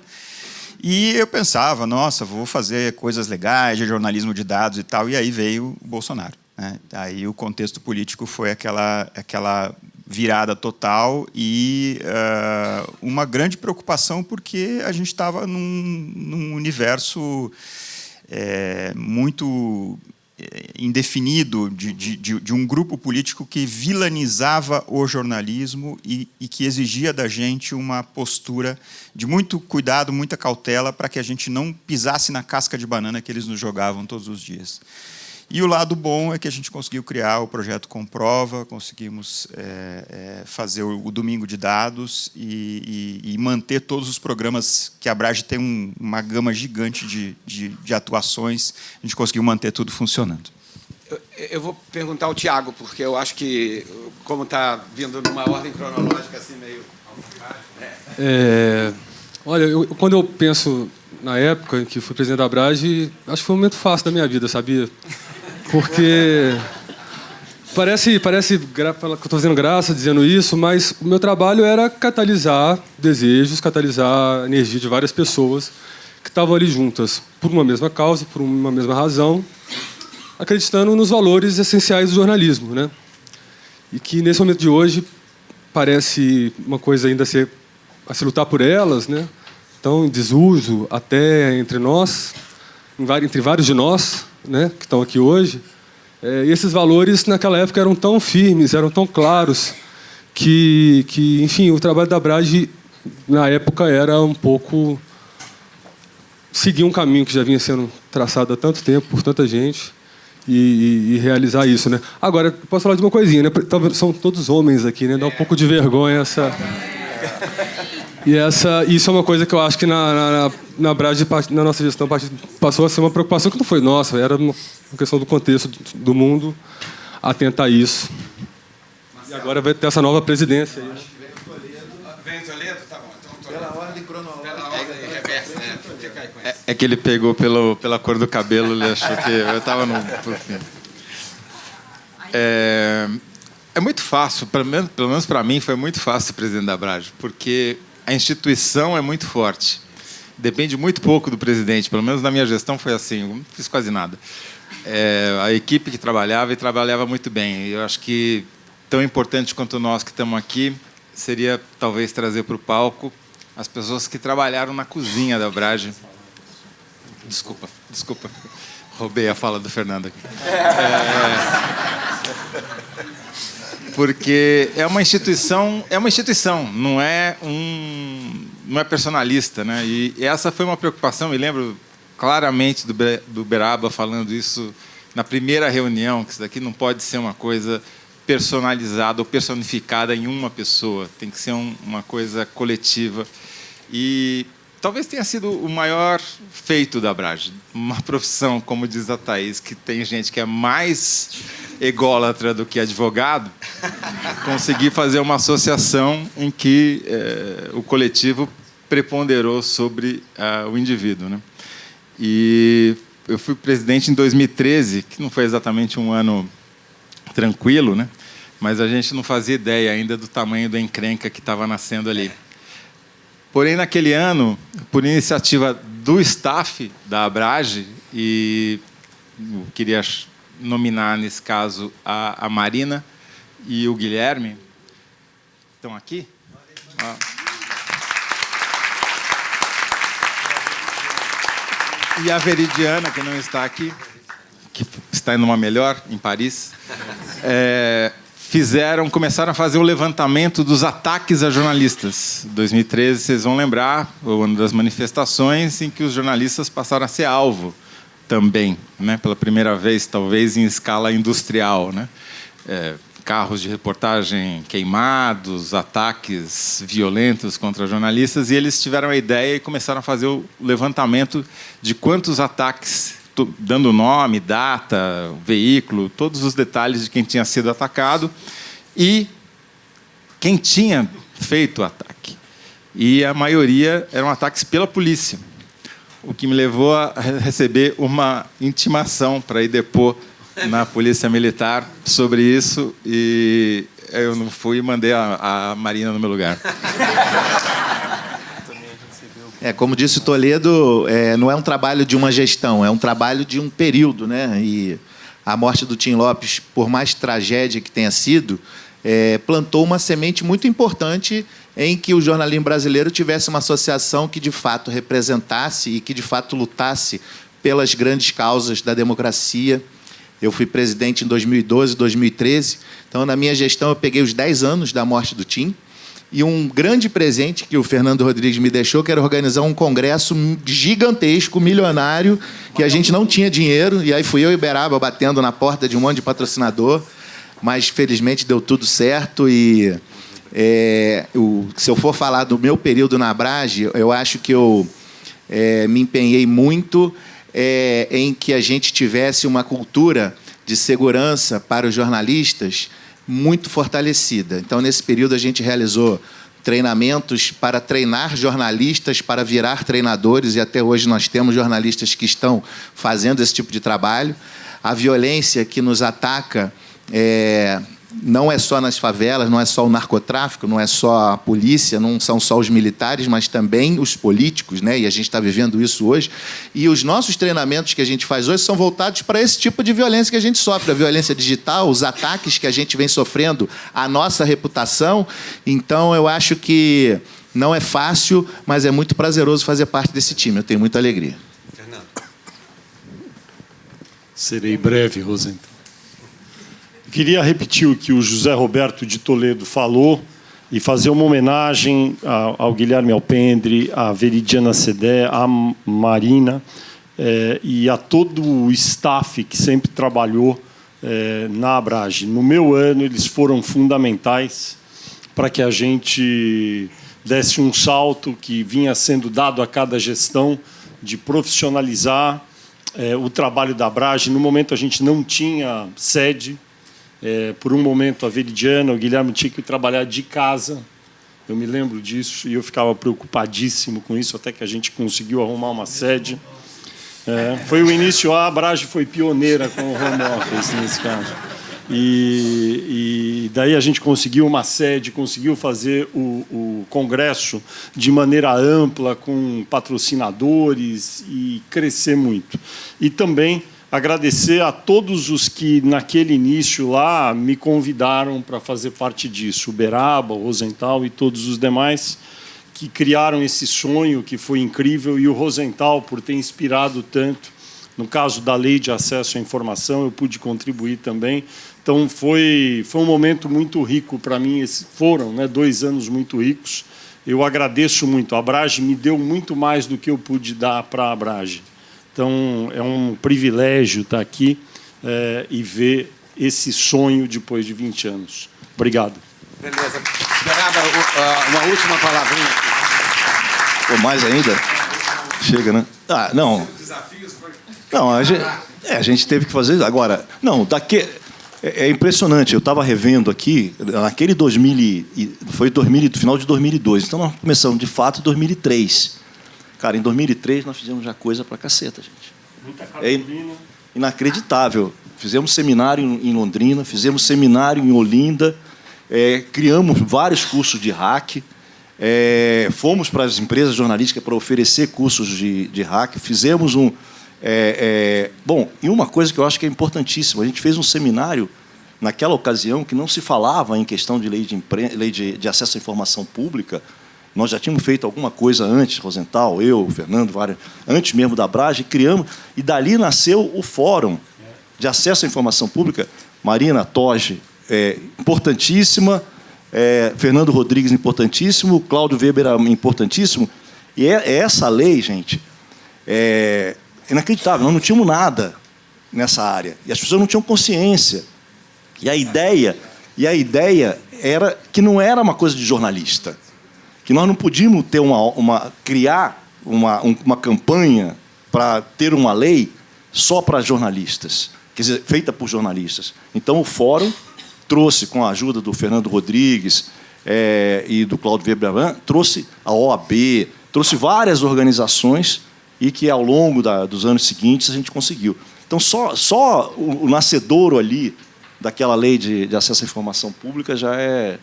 E eu pensava, nossa, vou fazer coisas legais de jornalismo de dados e tal. E aí veio o Bolsonaro, né? Aí o contexto político foi aquela virada total e uma grande preocupação porque a gente estava num universo muito indefinido de um grupo político que vilanizava o jornalismo e que exigia da gente uma postura de muito cuidado, muita cautela, para que a gente não pisasse na casca de banana que eles nos jogavam todos os dias. E o lado bom é que a gente conseguiu criar o projeto Comprova, conseguimos fazer o Domingo de Dados e manter todos os programas que a Abrage tem uma gama gigante de atuações. A gente conseguiu manter tudo funcionando. Eu vou perguntar ao Tiago, porque eu acho que, como está vindo numa ordem cronológica assim meio... Olha, quando eu penso na época em que fui presidente da Abrage, acho que foi um momento fácil da minha vida, sabia? Porque parece que eu estou fazendo graça dizendo isso, mas o meu trabalho era catalisar desejos, catalisar a energia de várias pessoas que estavam ali juntas, por uma mesma causa, por uma mesma razão, acreditando nos valores essenciais do jornalismo, né? E que, nesse momento de hoje, parece uma coisa ainda a se lutar por elas, né? Estão em desuso até entre nós, entre vários de nós, né, que estão aqui hoje. E esses valores, naquela época, eram tão firmes, eram tão claros, que enfim, o trabalho da Abrage, na época, era um pouco seguir um caminho que já vinha sendo traçado há tanto tempo, por tanta gente, e realizar isso, né? Agora, posso falar de uma coisinha, né? São todos homens aqui, né? Dá um pouco de vergonha essa... Isso é uma coisa que eu acho que na Abrage, na nossa gestão, passou a ser uma preocupação que não foi nossa, era uma questão do contexto do mundo atentar a isso. E agora vai ter essa nova presidência. Vem Toledo? Tá bom. Então, pela ordem cronológica. Pela ordem reversa, né? É que ele pegou pela cor do cabelo, ele achou que eu estava no... Por fim. É muito fácil, pelo menos para mim, foi muito fácil ser presidente da Abrage, porque a instituição é muito forte. Depende muito pouco do presidente, pelo menos na minha gestão foi assim, eu não fiz quase nada. A equipe que trabalhava muito bem. Eu acho que tão importante quanto nós que estamos aqui seria talvez trazer para o palco as pessoas que trabalharam na cozinha da Abrage. Desculpa, roubei a fala do Fernando aqui. Porque é uma instituição, não é personalista, né? E essa foi uma preocupação, me lembro claramente do Beraba falando isso na primeira reunião, que isso daqui não pode ser uma coisa personalizada ou personificada em uma pessoa, tem que ser uma coisa coletiva. E talvez tenha sido o maior feito da Abrage, uma profissão, como diz a Thaís, que tem gente que é mais ególatra do que advogado, conseguir fazer uma associação em que o coletivo preponderou sobre o indivíduo, né? E eu fui presidente em 2013, que não foi exatamente um ano tranquilo, né? Mas a gente não fazia ideia ainda do tamanho da encrenca que estava nascendo ali. Porém, naquele ano, por iniciativa do staff da Abrage, e eu queria nominar, nesse caso, a Marina e o Guilherme. Estão aqui? E a Veridiana, que não está aqui, que está numa melhor, em Paris, começaram a fazer o levantamento dos ataques a jornalistas. 2013, vocês vão lembrar, o ano das manifestações em que os jornalistas passaram a ser alvo também, né? Pela primeira vez, talvez em escala industrial, né? Carros de reportagem queimados, ataques violentos contra jornalistas, e eles tiveram a ideia e começaram a fazer o levantamento de quantos ataques, dando nome, data, veículo, todos os detalhes de quem tinha sido atacado e quem tinha feito o ataque. E a maioria eram ataques pela polícia, o que me levou a receber uma intimação para ir depor na Polícia Militar sobre isso, e eu não fui e mandei a Marina no meu lugar. Como disse o Toledo, não é um trabalho de uma gestão, é um trabalho de um período, né? E a morte do Tim Lopes, por mais tragédia que tenha sido, plantou uma semente muito importante em que o jornalismo brasileiro tivesse uma associação que, de fato, representasse e que, de fato, lutasse pelas grandes causas da democracia. Eu fui presidente em 2012, 2013. Então, na minha gestão, eu peguei os 10 anos da morte do Tim. E um grande presente que o Fernando Rodrigues me deixou, que era organizar um congresso gigantesco, milionário, que a gente não tinha dinheiro. E aí fui eu e Beraba batendo na porta de um monte de patrocinador. Mas, felizmente, deu tudo certo. E se eu for falar do meu período na Abrage, eu acho que eu me empenhei muito em que a gente tivesse uma cultura de segurança para os jornalistas muito fortalecida. Então, nesse período, a gente realizou treinamentos para treinar jornalistas para virar treinadores, e até hoje nós temos jornalistas que estão fazendo esse tipo de trabalho. A violência que nos ataca não é só nas favelas, não é só o narcotráfico, não é só a polícia, não são só os militares, mas também os políticos, né? E a gente está vivendo isso hoje. E os nossos treinamentos que a gente faz hoje são voltados para esse tipo de violência que a gente sofre, a violência digital, os ataques que a gente vem sofrendo, a nossa reputação. Então, eu acho que não é fácil, mas é muito prazeroso fazer parte desse time. Eu tenho muita alegria. Fernando. Serei breve, Rosenthal. Queria repetir o que o José Roberto de Toledo falou e fazer uma homenagem ao Guilherme Alpendre, à Veridiana Sedé, à Marina e a todo o staff que sempre trabalhou na Abrage. No meu ano, eles foram fundamentais para que a gente desse um salto que vinha sendo dado a cada gestão de profissionalizar o trabalho da Abrage. No momento, a gente não tinha sede. Por um momento, a Veridiana, o Guilherme tinha que trabalhar de casa. Eu me lembro disso e eu ficava preocupadíssimo com isso, até que a gente conseguiu arrumar uma sede. Foi o início, a Abrage foi pioneira com o home office, nesse caso. E daí a gente conseguiu uma sede, conseguiu fazer o congresso de maneira ampla, com patrocinadores, e crescer muito. E também agradecer a todos os que, naquele início lá, me convidaram para fazer parte disso. O Beraba, o Rosenthal e todos os demais que criaram esse sonho, que foi incrível, e o Rosenthal, por ter inspirado tanto. No caso da Lei de Acesso à Informação, eu pude contribuir também. Então, foi um momento muito rico para mim. Foram 2 anos muito ricos. Eu agradeço muito. A Abrage me deu muito mais do que eu pude dar para a Abrage. Então, é um privilégio estar aqui e ver esse sonho depois de 20 anos. Obrigado. Beleza. Beraba, uma última palavrinha. Ou mais ainda? Chega, né? Não. Não, a gente teve que fazer... Agora, não, é impressionante. Eu estava revendo aqui, naquele final de 2002. Então, nós começamos, de fato, em 2003. Cara, em 2003 nós fizemos já coisa pra caceta, gente. Muita cartolina. Inacreditável. Fizemos seminário em Londrina, fizemos seminário em Olinda, criamos vários cursos de hack, fomos para as empresas jornalísticas para oferecer cursos de hack, fizemos Bom, e uma coisa que eu acho que é importantíssima, a gente fez um seminário naquela ocasião que não se falava em questão de lei de acesso à informação pública. Nós já tínhamos feito alguma coisa antes, Rosenthal, eu, Fernando, antes mesmo da Abrage, criamos, e dali nasceu o Fórum de Acesso à Informação Pública. Marina Toge, importantíssima, Fernando Rodrigues, importantíssimo, Cláudio Weber, importantíssimo. E essa lei, gente, é inacreditável. Nós não tínhamos nada nessa área. E as pessoas não tinham consciência. E a ideia era que não era uma coisa de jornalista. Que nós não podíamos ter criar uma campanha para ter uma lei só para jornalistas, quer dizer, feita por jornalistas. Então, o Fórum trouxe, com a ajuda do Fernando Rodrigues e do Cláudio Weber, trouxe a OAB, trouxe várias organizações e que, ao longo dos anos seguintes, a gente conseguiu. Então, só o nascedouro ali daquela lei de acesso à informação pública já é...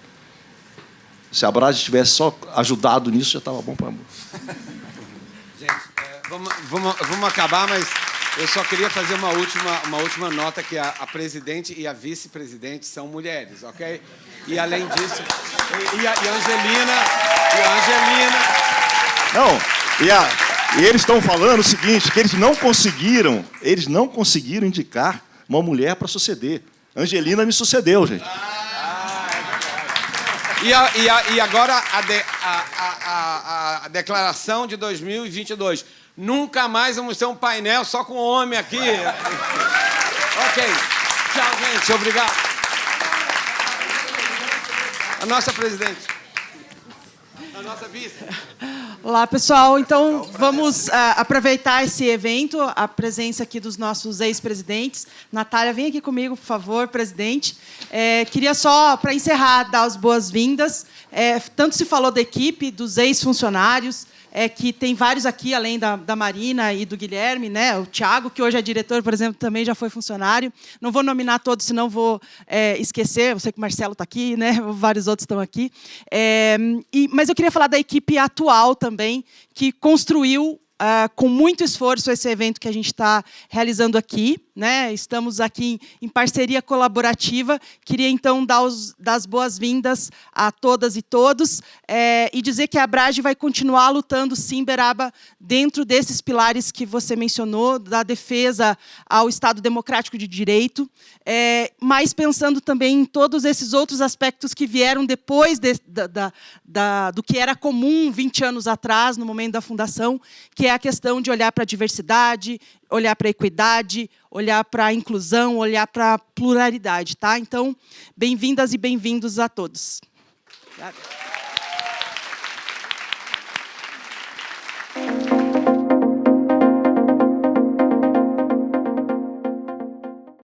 Se a Abrage tivesse só ajudado nisso, já estava bom para mim. Gente, vamos acabar, mas eu só queria fazer uma última nota, que a presidente e a vice-presidente são mulheres, ok? E, além disso... E a Angelina... Não, e eles estão falando o seguinte, que eles não conseguiram indicar uma mulher para suceder. Angelina me sucedeu, gente. E agora a declaração de 2022. Nunca mais vamos ter um painel só com homem aqui. Ok. Tchau, gente. Obrigado. A nossa presidente. A nossa vice. Olá, pessoal. Então, vamos aproveitar esse evento, a presença aqui dos nossos ex-presidentes. Natália, vem aqui comigo, por favor, presidente. Queria só, para encerrar, dar as boas-vindas. Tanto se falou da equipe, dos ex-funcionários, que tem vários aqui, além da Marina e do Guilherme, né? O Thiago, que hoje é diretor, por exemplo, também já foi funcionário. Não vou nominar todos, senão vou esquecer. Eu sei que o Marcelo está aqui, né? Vários outros estão aqui. Mas eu queria falar da equipe atual também, que construiu com muito esforço esse evento que a gente está realizando aqui, né? Estamos aqui em parceria colaborativa. Queria, então, dar as boas-vindas a todas e todos e dizer que a Abrage vai continuar lutando, sim, Beraba, dentro desses pilares que você mencionou, da defesa ao Estado democrático de direito, mas pensando também em todos esses outros aspectos que vieram depois do que era comum 20 anos atrás, no momento da fundação, que é a questão de olhar para a diversidade, olhar para a equidade, olhar para a inclusão, olhar para a pluralidade. Tá? Então, bem-vindas e bem-vindos a todos. Obrigada.